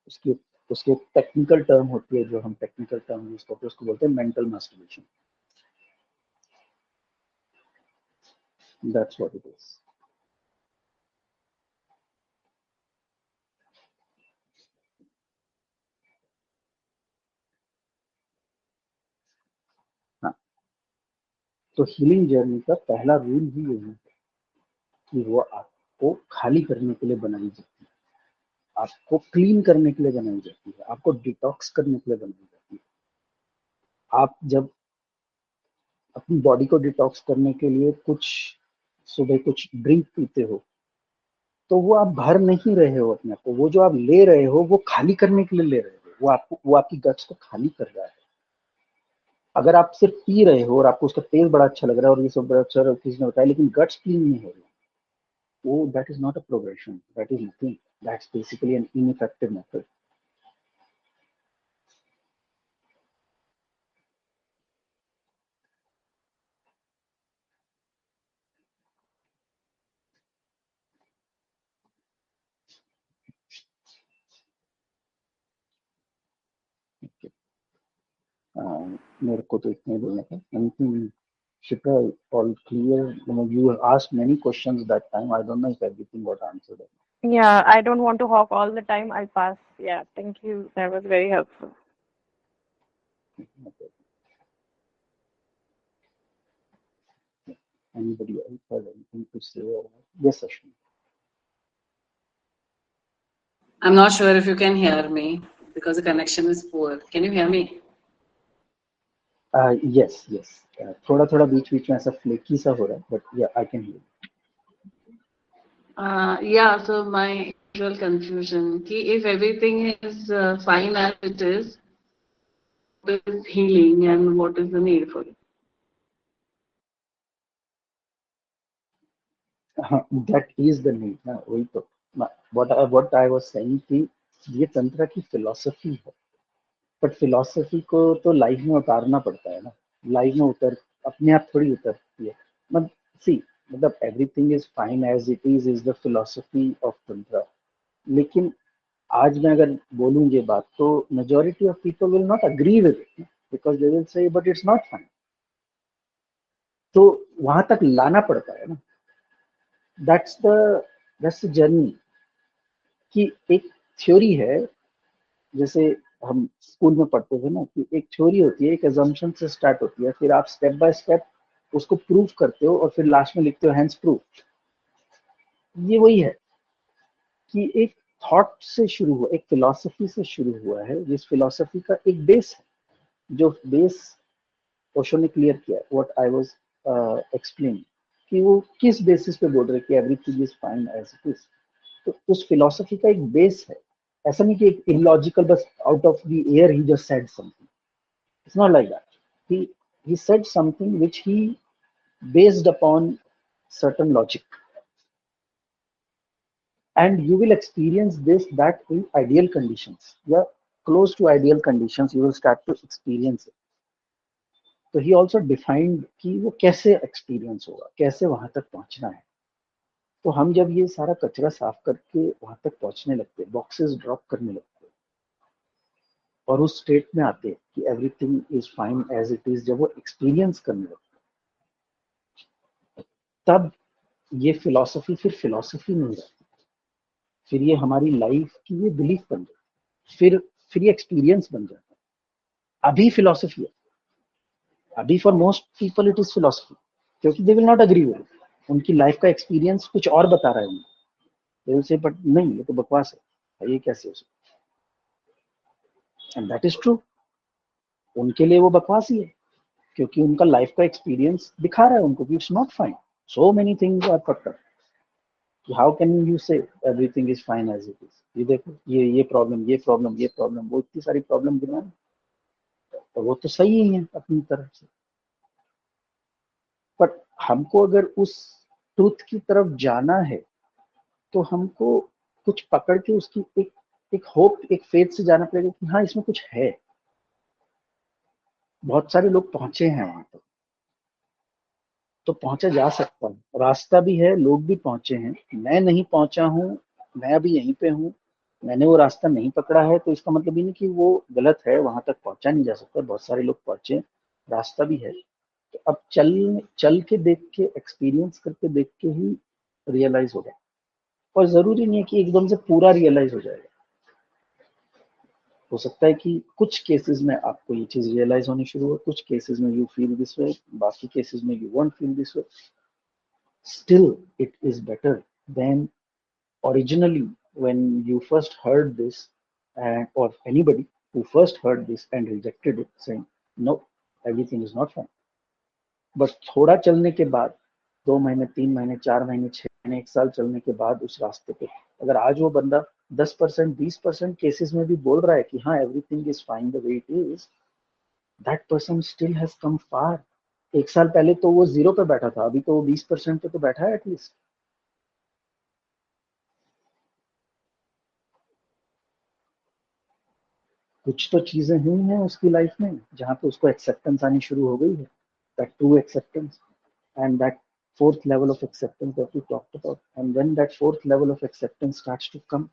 उसकी उसकी टेक्निकल टर्म होती है, जो हम टेक्निकल टर्म यूज करते हैं, उसको बोलते हैं mental masturbation. That's what it is. हाँ, तो हीलिंग जर्नी का पहला रूल ही यही है कि वो आपको खाली करने के लिए बनाई जाती है, आपको क्लीन करने के लिए बनाई जाती है, आपको डिटॉक्स करने के लिए बनाई जाती है. आप जब अपनी बॉडी को डिटॉक्स करने के लिए कुछ सुबह कुछ ड्रिंक पीते हो, तो वो आप भर नहीं रहे हो अपने आप को. वो जो आप ले रहे हो वो खाली करने के लिए ले रहे हो. वो आपकी गट्स को खाली कर रहा है. अगर आप सिर्फ पी रहे हो और आपको उसका टेस्ट बड़ा अच्छा लग रहा है और ये सब बड़ा अच्छा किसी ने बताया, लेकिन गट्स क्लीन नहीं हो रहा, वो that is not a progression, that is nothing, that's basically an ineffective method. मेरे को तो इतना ही बोलना था. Anything Shipra, all clear? You asked many questions that time. I don't know if everything got answered. Yeah, I don't want to hawk all the time. I'll pass. Yeah, thank you. That was very helpful. Okay. Anybody else has anything to say? Yes, Ashwin. I'm not sure if you can hear me because the connection is poor. Can you hear me? Yes, yes. थोड़ा थोड़ा बीच में ऐसा flaky सा हो रहा है, but yeah, I can hear you. Yeah, so my usual confusion, if everything is fine as it is, what is healing and what is the need for it? That is the need. ना वही तो. What I was saying कि ये तंत्र की philosophy है, but philosophy को तो लाइफ में उतारना पड़ता है ना. लाइफ में उतर अपने आप थोड़ी उतरती है. मतलब सी, मतलब everything is fine as it is the philosophy of tantra. लेकिन आज मैं अगर बोलूँ ये बात तो majority of people will not agree with it, because they will say but it's not fine. तो वहां तक लाना पड़ता है ना. That's the journey. कि एक थ्योरी है, जैसे हम स्कूल में पढ़ते थे ना, कि एक थ्योरी होती है, एक अजम्पशन से स्टार्ट होती है, फिर आप स्टेप बाय स्टेप उसको प्रूव करते हो और फिर लास्ट में लिखते हो हैंस प्रूव. ये वही है कि एक थॉट से शुरू हुआ, एक फिलॉसफी से शुरू हुआ है, जिस फिलॉसफी का एक बेस है, जो बेस ओशो ने क्लियर किया. व्हाट आई वाज एक्सप्लेनिंग कि वो किस बेसिस पे बोल रहे कि everything is fine as it is. तो उस फिलॉसफी का एक बेस है. ऐसा नहीं कि एक इलॉजिकल बस out of the air he just said something. It's not like that. he said something which he based upon certain logic, and you will experience this that in ideal conditions, yeah, close to ideal conditions you will start to experience it. तो he also defined कि वो कैसे experience होगा, कैसे वहां तक पहुंचना है. तो हम जब ये सारा कचरा साफ करके वहां तक पहुंचने लगते हैं, बॉक्सेस ड्रॉप करने लगते हैं और उस स्टेट में आते हैं कि everything is fine as it is, जब वो एक्सपीरियंस करने लगते हैं, तब ये फिलॉसफी फिर फिलॉसफी नहीं रहती. फिर ये हमारी लाइफ की ये बिलीफ बन जाती. फिर ये एक्सपीरियंस बन जाता है. अभी फिलॉसफी है, अभी for most people it is philosophy, क्योंकि they will not agree with. उनकी लाइफ का एक्सपीरियंस कुछ और बता रहा है उन्हें. दे विल से बट नहीं, ये तो बकवास है, ये कैसे हो सकता. And that is true. उनके लिए वो बकवास ही है, क्योंकि उनका लाइफ का एक्सपीरियंस दिखा रहा है उनको कि it's not fine. So many things are fucked up. How can you say everything is fine as it is. ये देखो, ये प्रॉब्लम, ये प्रॉब्लम, ये प्रॉब्लम, वो इतनी सारी प्रॉब्लम गिना, तो वो तो सही ही है अपनी तरफ से. बट हमको अगर उस ट्रूथ की तरफ जाना है तो हमको कुछ पकड़ के उसकी एक होप, एक फेथ से जाना पड़ेगा कि हाँ इसमें कुछ है. बहुत सारे लोग पहुंचे हैं वहां तक, तो पहुंचा जा सकता है. रास्ता भी है, लोग भी पहुंचे हैं. मैं नहीं पहुंचा हूँ, मैं अभी यहीं पे हूँ, मैंने वो रास्ता नहीं पकड़ा है, तो इसका मतलब ये नहीं कि वो गलत है, वहां तक पहुंचा नहीं जा सकता. बहुत सारे लोग पहुंचे, रास्ता भी है. तो अब चल के देख के, एक्सपीरियंस करके देख के ही रियलाइज होगा. और जरूरी नहीं है कि एकदम से पूरा रियलाइज हो जाएगा. हो सकता है कि कुछ केसेस में आपको ये चीज रियलाइज होनी शुरू हो, कुछ केसेस में यू फील दिस वे, बाकी केसेस में you won't feel this way. Still it is better than originally when you first heard this, and or anybody who first heard this and rejected it, saying no, everything is not fine. But थोड़ा चलने के बाद, 2 महीने, 3 महीने, 4 महीने, 6 महीने, 1 साल चलने के बाद उस रास्ते पे अगर आज वो बंदा 10%, 20% केसेस में भी बोल रहा है कि हाँ everything is fine the way it is, that person still has come far. 1 साल पहले तो वो 0 पे बैठा था, अभी तो वो 20% पे तो बैठा है एटलीस्ट. कुछ तो चीजें हुई हैं उसकी लाइफ में जहां पे उसको एक्सेप्टेंस आनी शुरू हो गई है, that true acceptance, and that fourth level of acceptance that we talked about. And when that fourth level of acceptance starts to come,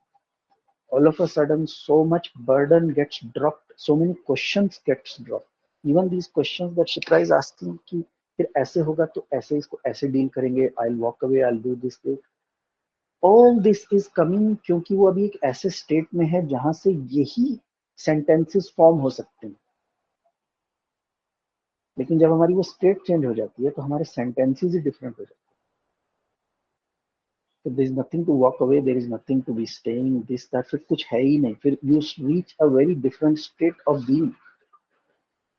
all of a sudden so much burden gets dropped, so many questions gets dropped. Even these questions that Shikra is asking कि फिर ऐसे होगा तो ऐसे इसको ऐसे deal करेंगे, I'll walk away, I'll do this, all this is coming क्योंकि वो अभी एक ऐसे स्टेट में है जहां से यही सेंटेंसेस फॉर्म हो सकते हैं. लेकिन जब हमारी वो स्टेट चेंज हो जाती है तो हमारे सेंटेंसेस ही डिफरेंट हो जाते हैं. So there is nothing to walk away, there is nothing to be staying, this, that, फिर कुछ है ही नहीं. फिर you reach a very different state of being,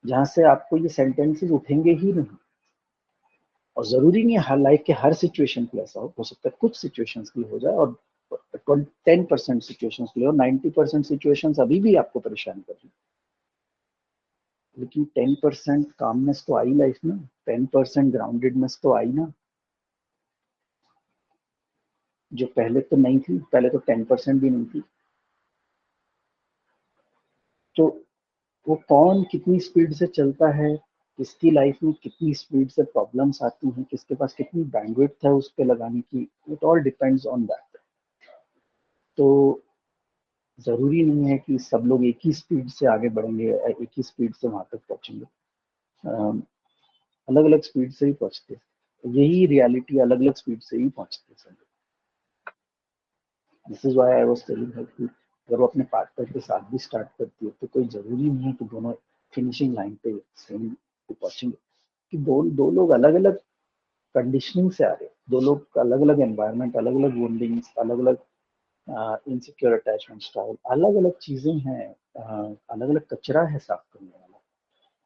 जहां से आपको ये सेंटेंसेस उठेंगे ही नहीं. और जरूरी नहीं है हर लाइफ के हर सिचुएशन के लिए ऐसा हो सकता है कुछ सिचुएशंस के लिए हो जाए, और 10% सिचुएशंस के लिए, और 90% सिचुएशंस अभी भी आपको परेशान कर रही है. लेकिन 10% कामनेस तो आई लाइफ में, 10% ग्राउंडेडनेस तो आई ना, जो पहले तो नहीं थी. पहले तो 10% भी नहीं थी. तो वो कौन कितनी स्पीड से चलता है, किसकी लाइफ में कितनी स्पीड से प्रॉब्लम्स आती हैं, किसके पास कितनी बैंडविड्थ है उस पे लगाने की, it all depends on that. तो जरूरी नहीं है कि सब लोग एक ही स्पीड से आगे बढ़ेंगे, एक ही स्पीड से वहां तक पहुंचेंगे. अलग अलग स्पीड से ही पहुंचते हैं. यही रियलिटी, अलग अलग स्पीड से ही पहुंचते हैं. This is why I was telling her कि अगर वो अपने पार्टनर के साथ भी स्टार्ट करती है तो कोई जरूरी नहीं है कि दोनों फिनिशिंग लाइन पे सेम पहुंचेंगे. कि दो लोग अलग अलग कंडीशनिंग से आ रहे हैं, दो लोग अलग अलग एनवायरनमेंट, अलग अलग वुंडिंग्स, अलग अलग इनसिक्योर अटैचमेंट स्टाइल, अलग अलग चीजें हैं, अलग अलग कचरा है साफ करने वाला.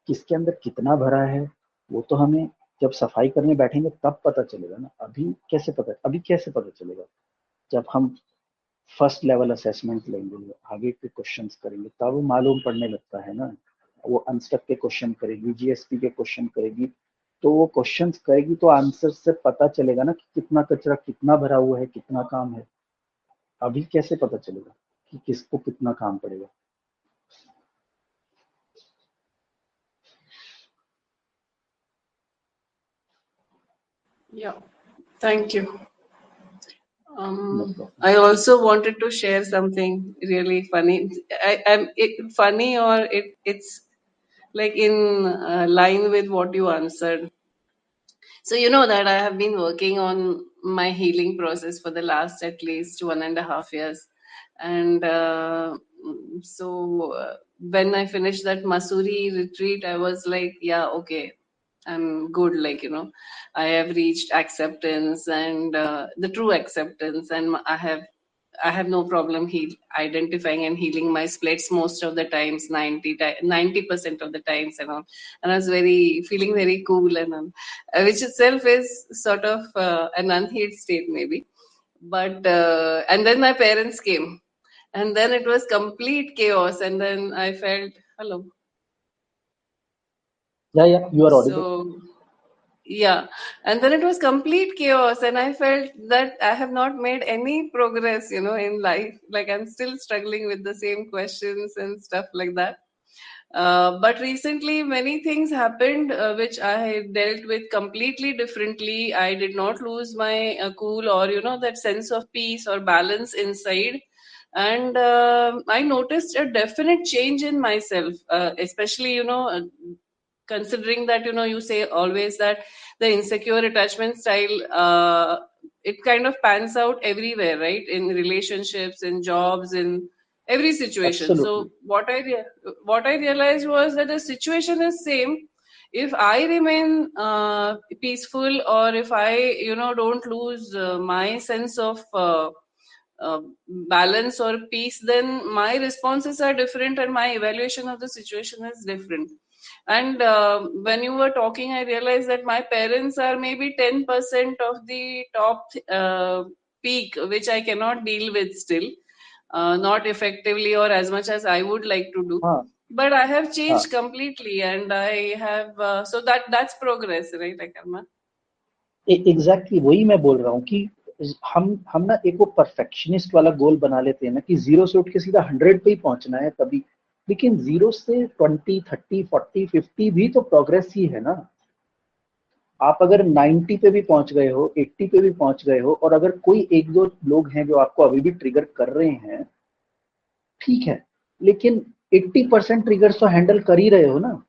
किसके अंदर कितना भरा है वो तो हमें जब सफाई करने बैठेंगे तब पता चलेगा ना. अभी कैसे पता चलेगा? जब हम फर्स्ट लेवल असेसमेंट लेंगे, आगे के क्वेश्चंस करेंगे, तब मालूम पड़ने लगता है ना. वो अनस्टक के क्वेश्चन करेगी, जीएसपी के क्वेश्चन करेगी, तो वो क्वेश्चंस करेगी तो आंसर से पता चलेगा ना कि कितना कचरा कितना भरा हुआ है, कितना काम है. अभी कैसे पता चलेगा कि किसको कितना काम पड़ेगा? Yeah, thank you. No problem. I also wanted to share something really funny. Funny, or it's like in line with what you answered. So you know that I have been working on my healing process for the last at least 1.5 years, and when I finished that Masuri retreat, I was like, yeah, okay, I'm good. Like, you know, I have reached acceptance and the true acceptance, and I have no problem identifying and healing my splits most of the times, 90% of the times, and all. And I was feeling very cool, and which itself is sort of an unhealed state, maybe. But and then my parents came, and then it was complete chaos, and then I felt, hello. Yeah, you are audible. So yeah, and then it was complete chaos, and I felt that I have not made any progress, you know, in life. Like, I'm still struggling with the same questions and stuff like that. But recently many things happened which I dealt with completely differently. I did not lose my cool, or you know, that sense of peace or balance inside. And I noticed a definite change in myself, especially, you know, considering that, you know, you say always that the insecure attachment style, it kind of pans out everywhere, right? In relationships, in jobs, in every situation. Absolutely. So what I realized was that the situation is same. If I remain peaceful, or if I, you know, don't lose my sense of uh, balance or peace, then my responses are different and my evaluation of the situation is different. And when you were talking, I realized that my parents are maybe 10% of the top peak, which I cannot deal with still, not effectively or as much as I would like to do. हाँ, But I have हाँ changed completely, and I have so that's progress, right, Akarma? Exactly वही मैं बोल रहा हूँ कि हम ना एक वो परफेक्शनिस्ट वाला गोल बना लेते हैं ना कि 0 से उठ के सीधा 100 पे ही पहुंचना है तभी, लेकिन 0 से 20, 30, 40, 50 भी तो प्रोग्रेस ही है ना। आप अगर 90 पे भी पहुंच गए हो, 80 पे भी पहुंच गए हो, और अगर कोई एक दो लोग हैं जो आपको अभी भी ट्रिगर कर रहे हैं, ठीक है, लेकिन 80% ट्रिगर्स तो हैंडल कर ही रहे हो ना।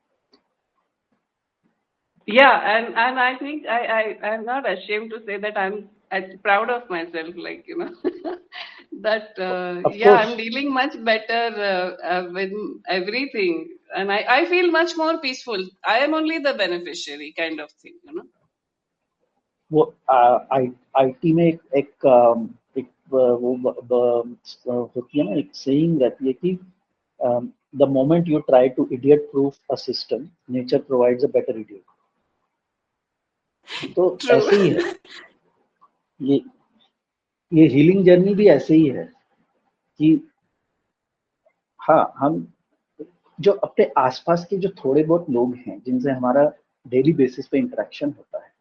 Yeah, and I think I'm not ashamed to say that I'm proud of myself, like, you know, that of yeah, course I'm dealing much better with everything, and I feel much more peaceful. I am only the beneficiary, kind of thing, you know. वो IT में एक वो होती है ना, एक saying रहती है कि the moment you try to idiot proof a system, nature provides a better idiot. तो True. ऐसे ही है ये ये हीलिंग जर्नी भी ऐसे ही है कि हाँ, हम जो अपने आसपास के जो थोड़े बहुत लोग हैं जिनसे हमारा डेली बेसिस पे इंटरेक्शन होता है,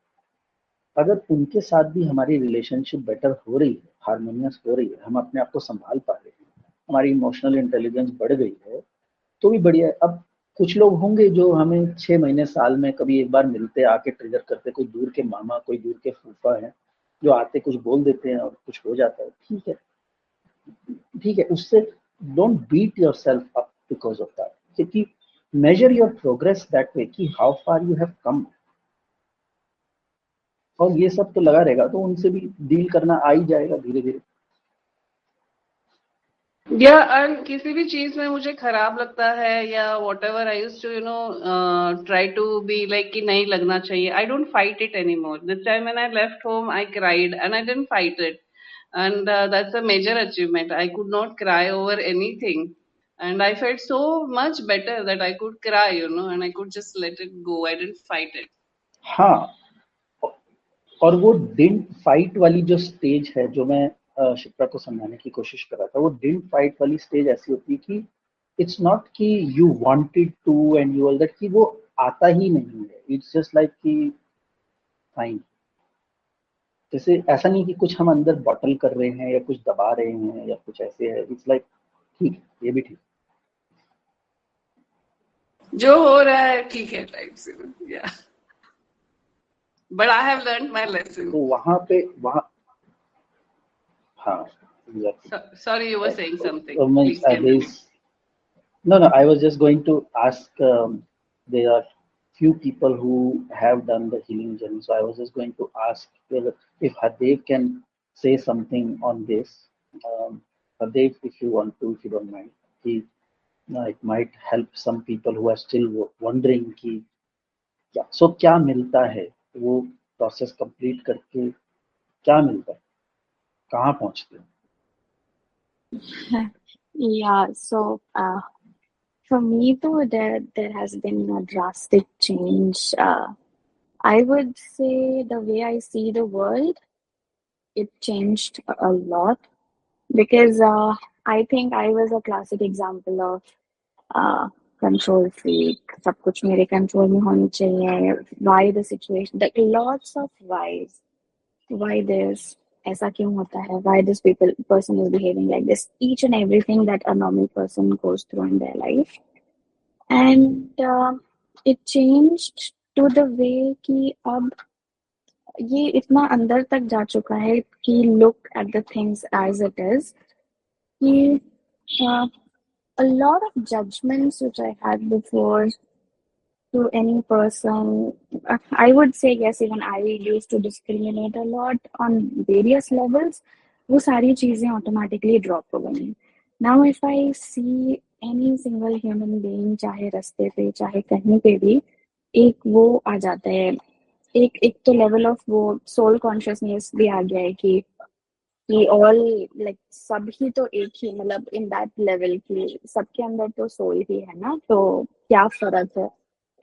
अगर उनके साथ भी हमारी रिलेशनशिप बेटर हो रही है, हार्मोनियस हो रही है, हम अपने आप को संभाल पा रहे हैं, हमारी इमोशनल इंटेलिजेंस बढ़ गई है, तो भी बढ़िया है। अब कुछ लोग होंगे जो हमें 6 महीने साल में कभी एक बार मिलते, आके ट्रिगर करते, कोई दूर के मामा, कोई दूर के फूफा है जो आते कुछ बोल देते हैं और कुछ हो जाता है, ठीक है, ठीक है, उससे don't beat yourself up because of that, क्योंकि measure your progress that way कि how far you have come, और ये सब तो लगा रहेगा, तो उनसे भी डील करना आ ही जाएगा धीरे धीरे। या और किसी भी चीज में मुझे खराब लगता है या whatever I used to try to be like कि नहीं लगना चाहिए, I don't fight it anymore. This time when I left home I cried and I didn't fight it, and that's a major achievement. I could not cry over anything, and I felt so much better that I could cry, and I could just let it go. I didn't fight it. हाँ, और वो didn't fight वाली जो stage है, जो मैं शिप्रा को समझाने की कोशिश कर रहा था, वो डिडंट फाइट वाली स्टेज ऐसी होती है कि इट्स नॉट कि you wanted to end you all that, कि वो आता ही नहीं है, इट्स जस्ट लाइक कि फाइन, जैसे ऐसा नहीं कि कुछ हम अंदर बॉटल कर रहे हैं या कुछ दबा रहे हैं या कुछ ऐसे है, इट्स लाइक ठीक, ये भी ठीक। जो हो रहा है ठीक है types, yeah. But I have learned my lesson. तो वहाँ हाँ, exactly. Sorry, you were saying something. Means, Please carry on. no, I was just going to ask. There are few people who have done the healing journey, so I was just going to ask whether if Hadev can say something on this. Hadev, if you want to, if you don't mind, he it might help some people who are still wondering कि क्या मिलता है, वो process complete करके क्या मिलता है, कहाँ पहुँचते हैं। Yeah, so for me too, there has been a drastic change. I would say the way I see the world, it changed a lot because I think I was a classic example of control freak. सब कुछ मेरे control में होनी चाहिए. Why the situation? Like lots of whys. Why this? ऐसा क्यों होता है? Why this person is behaving like this? Each and everything that a normal person goes through in their life, and it changed to the way कि अब ये इतना अंदर तक जा चुका है कि look at the things as it is. कि a lot of judgments which I had before to any person, I would say yes, even I used to discriminate a lot on various levels. वो सारी चीजें automatically drop हो गई. Now if I see any single human being, चाहे रास्ते पे चाहे कहीं पे भी, एक वो आ जाता है, एक तो level of वो soul consciousness भी आ गया है कि all like सब ही तो एक ही, मतलब in that level कि सबके अंदर तो soul ही है ना, तो क्या फर्क है.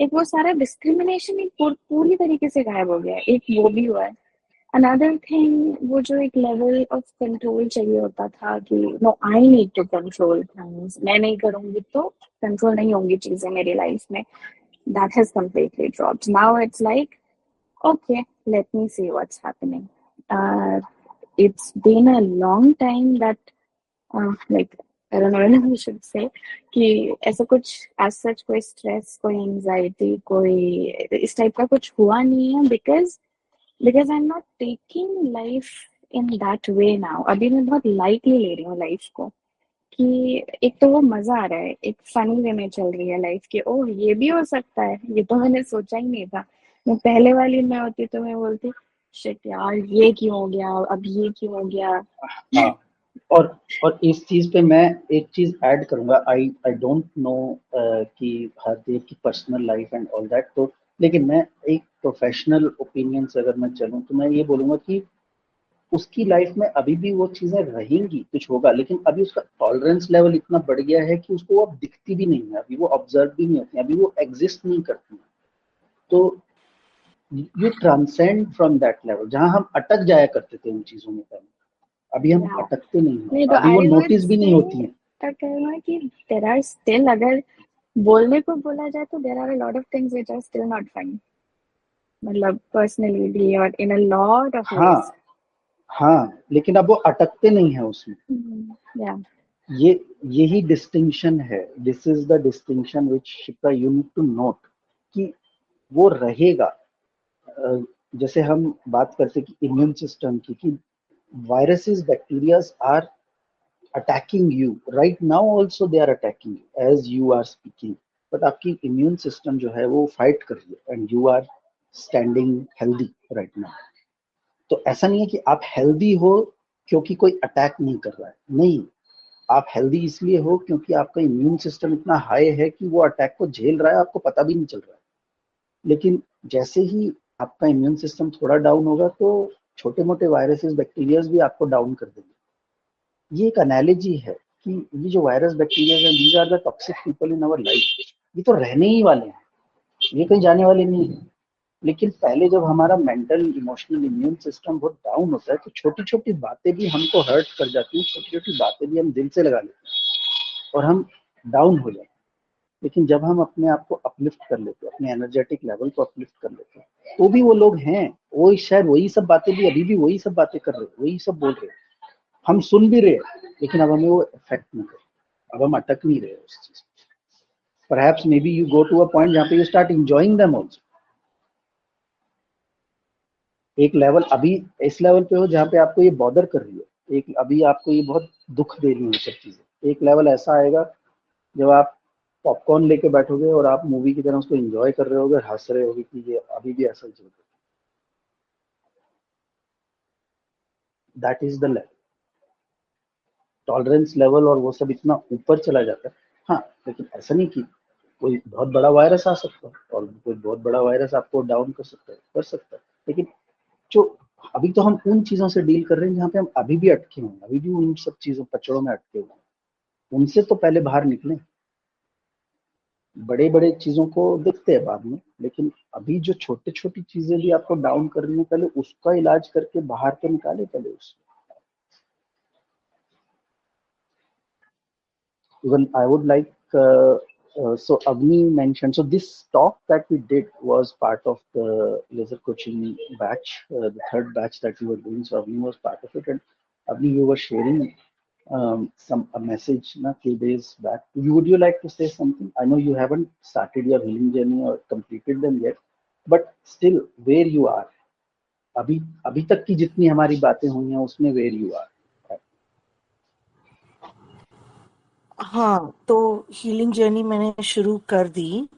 एक वो सारा डिस्क्रिमिनेशन एक पूरी तरीके से गायब हो गया है, एक वो भी हुआ है. अनदर थिंग, वो जो एक लेवल ऑफ कंट्रोल चाहिए होता था कि no I need to control things, मैं नहीं करूंगी तो कंट्रोल नहीं होंगी चीजें मेरी लाइफ में, that has completely dropped. Now it's like, okay, let me see what's happening. It's been a long time that, like, I don't know what I should say, कि ऐसा कुछ as such कोई stress, कोई anxiety, कोई इस type का कुछ हुआ नहीं है, because I'm not taking life in that way now. अभी मैं बहुत lightly ले रही हूँ लाइफ को, कि एक तो वो मजा आ रहा है, एक फनी वे में चल रही है लाइफ की, ओह ये भी हो सकता है, ये तो मैंने सोचा ही नहीं था। मैं पहले वाली में होती तो मैं बोलती शिट यार, ये क्यों हो गया, अब ये क्यों हो गया। हाँ, और इस चीज पे मैं एक चीज ऐड करूंगा। आई आई डोंट नो कि हरदेव की personal life and all that, तो लेकिन मैं एक प्रोफेशनल ओपिनियन से अगर मैं चलूं तो मैं ये बोलूंगा कि उसकी लाइफ में अभी भी वो चीजें रहेंगी, कुछ होगा, लेकिन अभी उसका टॉलरेंस लेवल इतना बढ़ गया है कि उसको अब दिखती भी नहीं है, अभी वो ऑब्जर्व भी नहीं होती है, अभी वो एग्जिस्ट नहीं करती है। तो you transcend from that level जहां हम अटक जाया करते थे उन चीजों में पहले, अभी हम या अटकते नहीं नहीं हैं, तो अभी वो आई वुड नोटिस भी नहीं होती से है। कहना कि देर आर स्टिल, अगर बोलने को बोला जाए तो there are a lot of things which are still not fine, मतलब पर्सनली भी और इन अ लॉट ऑफ हाँ वेज। हाँ, लेकिन अब वो अटकते नहीं है उसमें। या ये यही डिस्टिंक्शन है, this is the distinction which Shipra you need to note, कि वो रहेगा। जैसे हम बात करते कि इम्यून सिस्टम की, कि viruses bacteria are attacking you right now, also they are attacking you as you are speaking, but आपकी immune system जो है वो fight कर रही है and you are standing healthy right now। तो ऐसा नहीं है कि आप healthy हो क्योंकि कोई अटैक नहीं कर रहा है, नहीं, आप हेल्दी इसलिए हो क्योंकि आपका इम्यून सिस्टम इतना हाई है कि वो अटैक को झेल रहा है, आपको पता भी नहीं चल रहा है। लेकिन जैसे ही आपका इम्यून सिस्टम थोड़ा डाउन होगा तो छोटे मोटे वायरसेस बैक्टीरियाज भी आपको डाउन कर देंगे। ये एक एनालॉजी है कि ये जो वायरस बैक्टीरियाज हैं, these are the toxic people in our life, ये तो रहने ही वाले हैं, ये कहीं जाने वाले नहीं है। लेकिन पहले जब हमारा मेंटल इमोशनल इम्यून सिस्टम बहुत डाउन होता है तो छोटी छोटी बातें भी हमको हर्ट कर जाती हैं, छोटी छोटी बातें भी हम दिल से लगा लेते हैं और हम डाउन हो जाते हैं। लेकिन जब हम अपने आप को अपलिफ्ट कर लेते हैं, अपने एनर्जेटिक लेवल को अपलिफ्ट कर लेते हैं, तो भी वो लोग हैं, वो शायद वही सब बातें भी अभी भी वही सब बातें कर रहे हैं, वही सब बोल रहे हैं, हम सुन भी रहे हैं, लेकिन अब हमें वो इफेक्ट नहीं कर, अब हम अटक नहीं रहे उस चीज। Perhaps may be you go to a point जहाँ पे you start enjoying them also. एक लेवल अभी इस लेवल पे हो जहाँ पे आपको ये बॉदर कर रही है, एक अभी आपको ये बहुत दुख दे रही है सब चीजें, एक लेवल ऐसा आएगा जब आप पॉपकॉर्न लेके बैठोगे और आप मूवी की तरह उसको एंजॉय कर रहे होगे, हंस रहे होगे कि ये अभी भी ऐसा ही चल रहा है। That is the level, tolerance level, और वो सब इतना ऊपर चला जाता है। हाँ, लेकिन ऐसा नहीं कि कोई बहुत बड़ा वायरस आ सकता है और कोई बहुत बड़ा वायरस आपको डाउन कर सकता है, लेकिन जो अभी तो हम उन चीजों से डील कर रहे हैं जहाँ पे हम अभी भी अटके हुए हैं, अभी भी उन सब चीजों पचड़ों में अटके हुए हैं, उनसे तो पहले बाहर निकले। बड़े बड़े चीजों को देखते हैं बाद में, लेकिन अभी जो छोटी छोटी चीजें भी आपको डाउन कर रही है, पहले उसका इलाज करके बाहर तो निकाले पहले उससे। Even I would like, so Avni mentioned, so this talk that we did was part of the laser coaching batch, the third batch that we were doing. So Avni was part of it, and Avni, you were sharing a message a few days back. Would you like to say something? I know you haven't started your healing journey or completed them yet, but still where you are, अभी अभी तक की जितनी हमारी बातें हुई हैं उसमें where you are. हाँ, तो हीलिंग जर्नी मैंने शुरू कर दी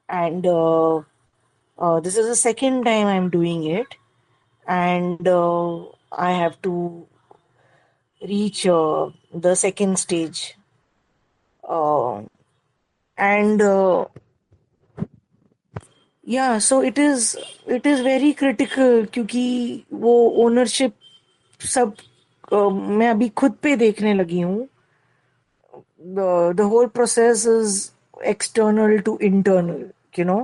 and this is the second time I'm doing it, and I have to reach the second stage, and yeah, so it is very critical क्योंकि वो ownership सब मैं अभी खुद पे देखने लगी हूँ. The whole process is external to internal, you know.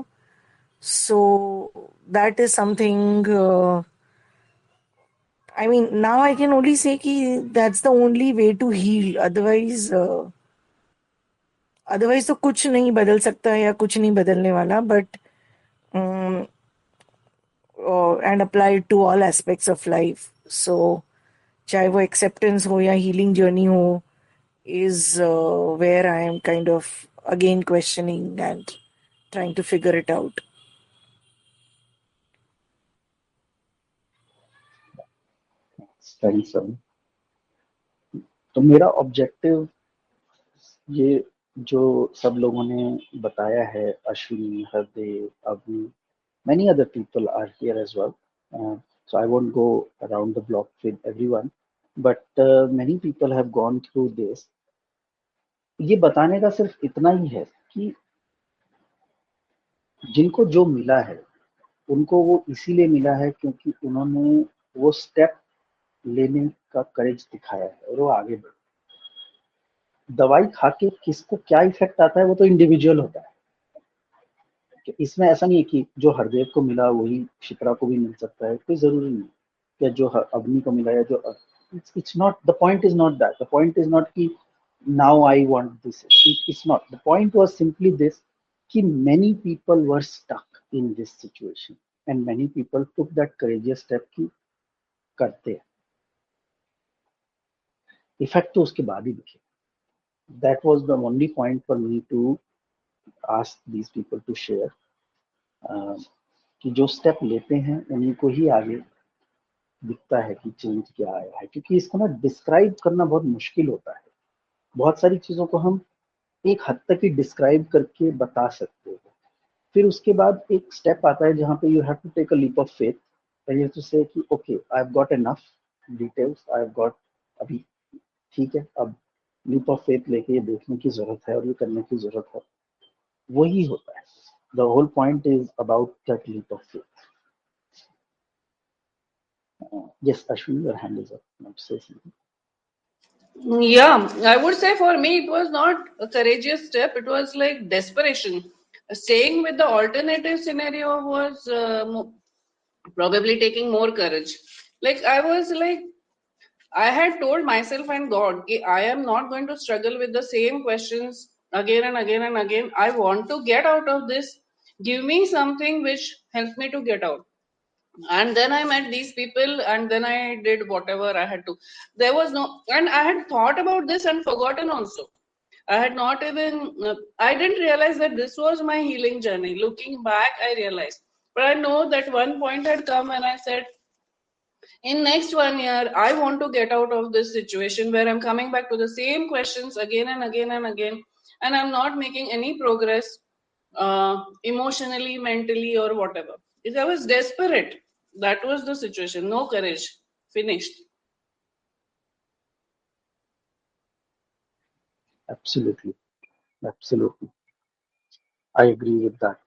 So that is something. I mean, now I can only say कि that's the only way to heal. Otherwise तो कुछ नहीं बदल सकता या कुछ नहीं बदलने वाला. But and apply it to all aspects of life. So चाहे वो acceptance हो या healing journey हो, is where I am kind of again questioning and trying to figure it out. Very fun. तो मेरा ऑब्जेक्टिव ये जो सब लोगों ने बताया है, अश्विनी, हरदेव, अभी, many other people are here as well. So I won't go around the block with everyone, but many people have gone through this. ये बताने का सिर्फ इतना ही है कि जिनको जो मिला है उनको वो इसीलिए मिला है क्योंकि उन्होंने वो स्टेप लेने का करेज दिखाया है और वो आगे बढ़े. दवाई खा के किसको क्या इफेक्ट आता है वो तो इंडिविजुअल होता है. कि इसमें ऐसा नहीं है कि जो हरदेव को मिला वही शिप्रा को भी मिल सकता है, कोई जरूरी नहीं. या जो अवनी को मिला या जो it's not the point is not that. The point is not कि now I want this. It's not. The point was simply this कि many people were stuck in this situation and many people took that courageous step कि करते हैं. Effect तो उसके बाद ही दिखे. That was the only point for me to ask these people to share. कि जो स्टेप लेते हैं उन्हीं को ही आगे दिखता है कि चेंज क्या आया है. क्योंकि इसको ना डिस्क्राइब करना बहुत मुश्किल होता है. बहुत सारी चीजों को हम एक हद तक ही डिस्क्राइब करके बता सकते हैं. फिर उसके बाद एक स्टेप आता है जहाँ पे you have to take a leap of faith and you have to say कि okay I have got enough details, I have got, अभी ठीक है, अब लीप ऑफ फेथ लेके ये देखने की जरूरत है और ये करने की जरूरत है. वही होता है. The whole point is about that leap of faith. Yes, Ashwin, your hand is up. Not to say something. Yeah, I would say for me it was not a courageous step. It was like desperation. Staying with the alternative scenario was probably taking more courage. Like I was like, I had told myself and God, I am not going to struggle with the same questions again and again and again. I want to get out of this. Give me something which helps me to get out. And then I met these people, and then I did whatever I had to. There was no, and I had thought about this and forgotten also. I had not even, I didn't realize that this was my healing journey. Looking back, I realized. But I know that one point had come and I said, in next 1 year, I want to get out of this situation where I'm coming back to the same questions again and again and again, and I'm not making any progress emotionally, mentally, or whatever. If I was desperate, that was the situation. No courage. Finished. Absolutely. Absolutely. I agree with that.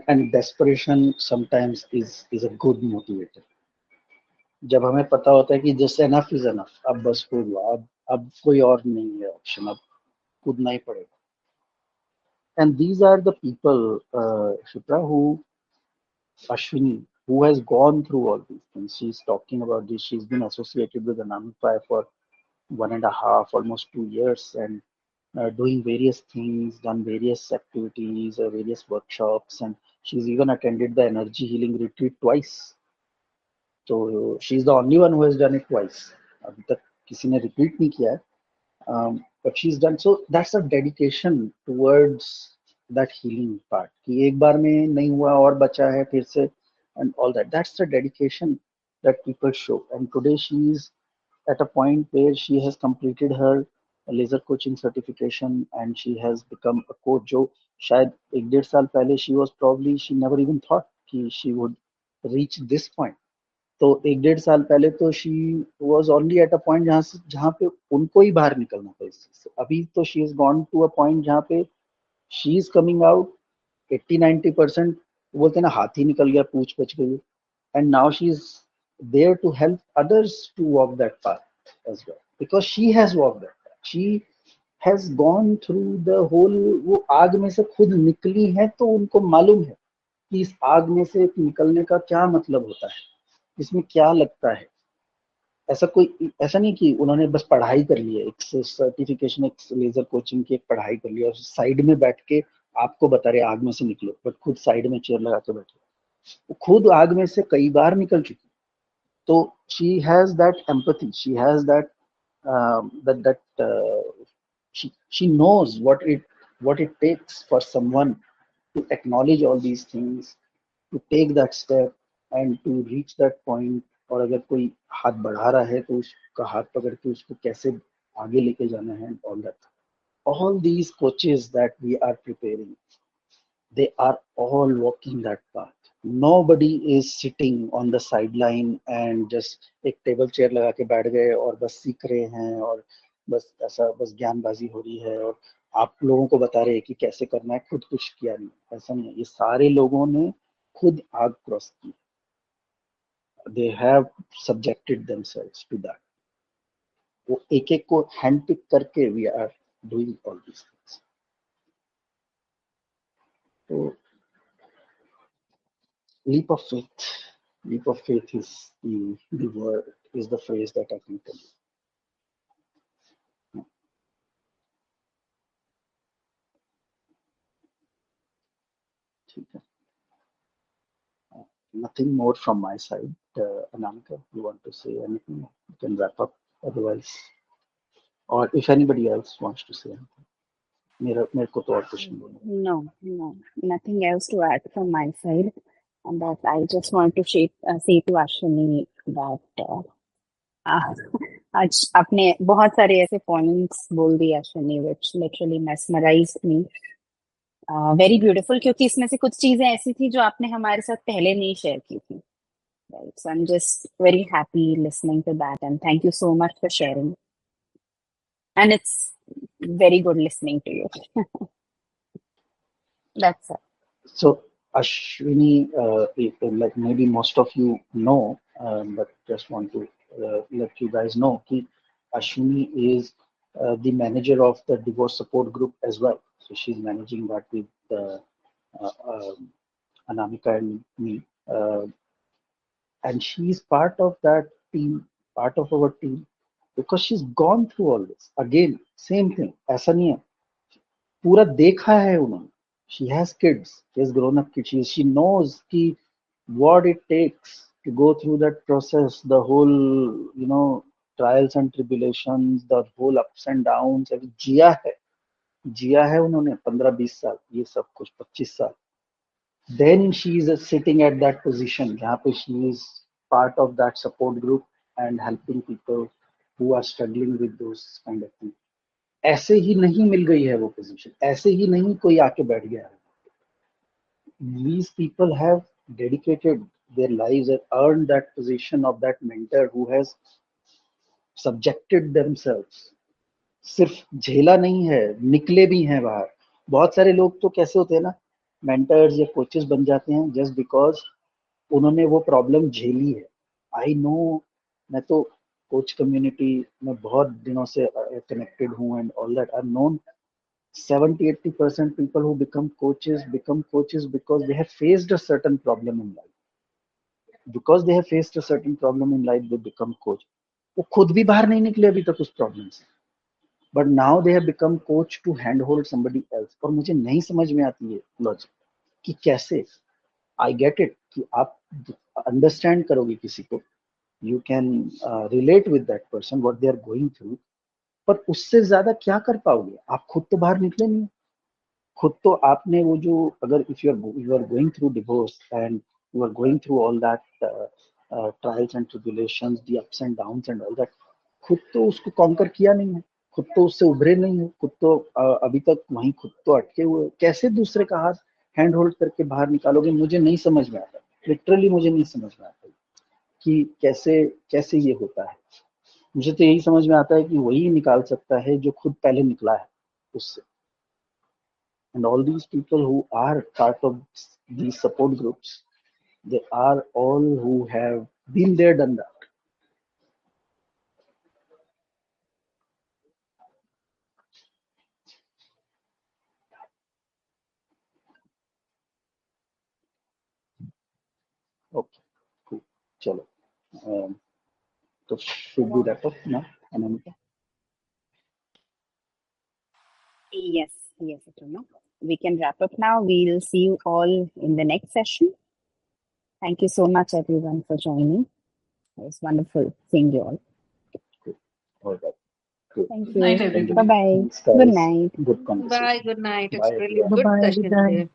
And desperation sometimes is a good motivator. जब हमें पता होता है कि just enough is enough, अब बस हो गया, अब कोई और नहीं है ऑप्शन, अब कूदना ही पड़ेगा. And these are the people, Shipra, who Ashwini, who has gone through all these things. She's talking about this. She's been associated with Anamika for 1.5, almost 2 years, and doing various things, done various activities, various workshops, and she's even attended the energy healing retreat twice. So she's the only one who has done it twice. अभी तक किसी ने repeat नहीं किया है. But she's done. So that's a dedication towards that healing part. कि एक बार में नहीं हुआ और बचा है फिर से, and all that. That's the dedication that people show. And today she is at a point where she has completed her laser coaching certification and she has become a coach. जो शायद 1-1.5 साल पहले she was probably, she never even thought कि she would reach this point. तो 1-1.5 साल पहले तो she was only at a point जहाँ पे उनको ही बाहर निकलना था इस चीज से. अभी तो she is gone to a point जहाँ पे शी इज कमिंग आउट 80-90%. बोलते हैं ना, हाथी निकल गया पूछ बच गई. And now she is there to help others to walk that path as well, because she has walk that path. She has gone through the whole. वो आग में से खुद निकली है तो उनको मालूम है कि इस आग में से निकलने का क्या मतलब होता है, इसमें क्या लगता है। ऐसा नहीं कि उन्होंने बस पढ़ाई कर ली है, एक सर्टिफिकेशन, एक लेजर कोचिंग की एक पढ़ाई कर ली है और साइड में बैठ के आपको बता रहे आग में से निकलो, बट खुद साइड में चेयर लगा के बैठे, वो खुद आग में से कई बार निकल चुकी। तो she has that empathy, she has that she knows what it takes for someone to acknowledge all these things, to take that step and to reach that point. और अगर कोई हाथ बढ़ा रहा है तो उसका हाथ पकड़ के उसको कैसे आगे लेके जाना है, all these coaches that we are preparing, they are all walking that path. Nobody is sitting on the sideline and just एक टेबल चेयर लगा के बैठ गए और बस सीख रहे हैं और बस ऐसा बस ज्ञानबाजी हो रही है और आप लोगों को बता रहे हैं कि कैसे करना है, खुद कुछ किया नहीं। ऐसा नहीं है, ये सारे लोगों ने खुद आग क्रॉस की, they have subjected themselves to that. वो एक एक को हैंड पिक करके we are doing all this things. तो leap of faith, leap of faith is the word, is the phrase that I can tell you. ठीक है, nothing more from my side. Anamika, you want to say anything? You can wrap up otherwise, or if anybody else wants to say anything. मेरे को तो और कुछ नहीं बोलना। No, nothing else to add from my side. And that I just want to say to Ashwini that आज आपने बहुत सारे ऐसे पॉइंट्स बोल दिए Ashwini, which literally mesmerized me. Very beautiful, क्योंकि इसमें से कुछ चीजें ऐसी थी जो आपने हमारे साथ पहले नहीं शेयर की थी. Right. So I'm just very happy listening to that, and thank you so much for sharing. And it's very good listening to you. That's it. So Ashwini, like maybe most of you know, but just want to let you guys know that Ashwini is the manager of the divorce support group as well. So she's managing that with Anamika and me, and she's part of that team, part of our team, because she's gone through all this. Again, same thing. ऐसा नहीं है, पूरा देखा है उन्होंने. She has kids, she has grown up kids. She knows ki what it takes to go through that process, the whole, trials and tribulations, the whole ups and downs. अभी जिया है उन्होंने 15-20 साल ये सब कुछ, 25 साल. Then she is sitting at that position जहाँ पे she is part of that support group and helping people who are struggling with those kind of things. ऐसे ही नहीं मिल गई है वो पोजीशन, ऐसे ही नहीं कोई आके बैठ गया है. These people have dedicated their lives and earned that position of that mentor who has subjected themselves. सिर्फ झेला नहीं है, निकले भी हैं बाहर. बहुत सारे लोग तो कैसे होते हैं ना, मेंटर्स या कोचेस बन जाते हैं जस्ट बिकॉज उन्होंने वो प्रॉब्लम झेली है. आई नो, मैं तो कोच कम्युनिटी में बहुत दिनों से कनेक्टेड हूँ and all that. I known 70-80% people who become coaches because they have faced a certain problem in life. Because they have faced a certain problem in life, they become coach. वो खुद भी बाहर नहीं निकले अभी तक उस प्रॉब्लम से, but now they have become coach to hand hold somebody else. और मुझे नहीं समझ में आती है लॉजिक कि कैसे. आई गेट इट कि आप अंडरस्टैंड करोगे किसी को, you can relate with that person what they are going through, पर उससे ज्यादा क्या कर पाओगे, आप खुद तो बाहर निकले नहीं. खुद तो आपने वो जो, अगर if you are going through divorce and you are going through all that trials and tribulations, the ups and downs and all that, खुद तो उसको कॉन्कर किया नहीं है, खुद तो उससे उभरे नहीं है, खुद तो अभी तक वहीं खुद तो अटके हुए, कैसे दूसरे का हाथ हैंड होल्ड करके बाहर निकालोगे. मुझे नहीं समझ में आता, लिटरली मुझे नहीं समझ में आता कि कैसे कैसे ये होता है. मुझे तो यही समझ में आता है कि वही निकाल सकता है जो खुद पहले निकला है उससे. And all these people who are part of these support groups, they are all who have been there, done that. चलो, तो should we wrap up now, Anamika? Yes, Atulya. We can wrap up now. We'll see you all in the next session. Thank you so much, everyone, for joining. It was wonderful seeing you all. All right. Good. Thank Good night, you. Thank you. Bye everybody. bye. Thanks, Good guys. night. Good conversation. Bye. Good night. It's Bye, really everyone. good Bye-bye. Good session night. today.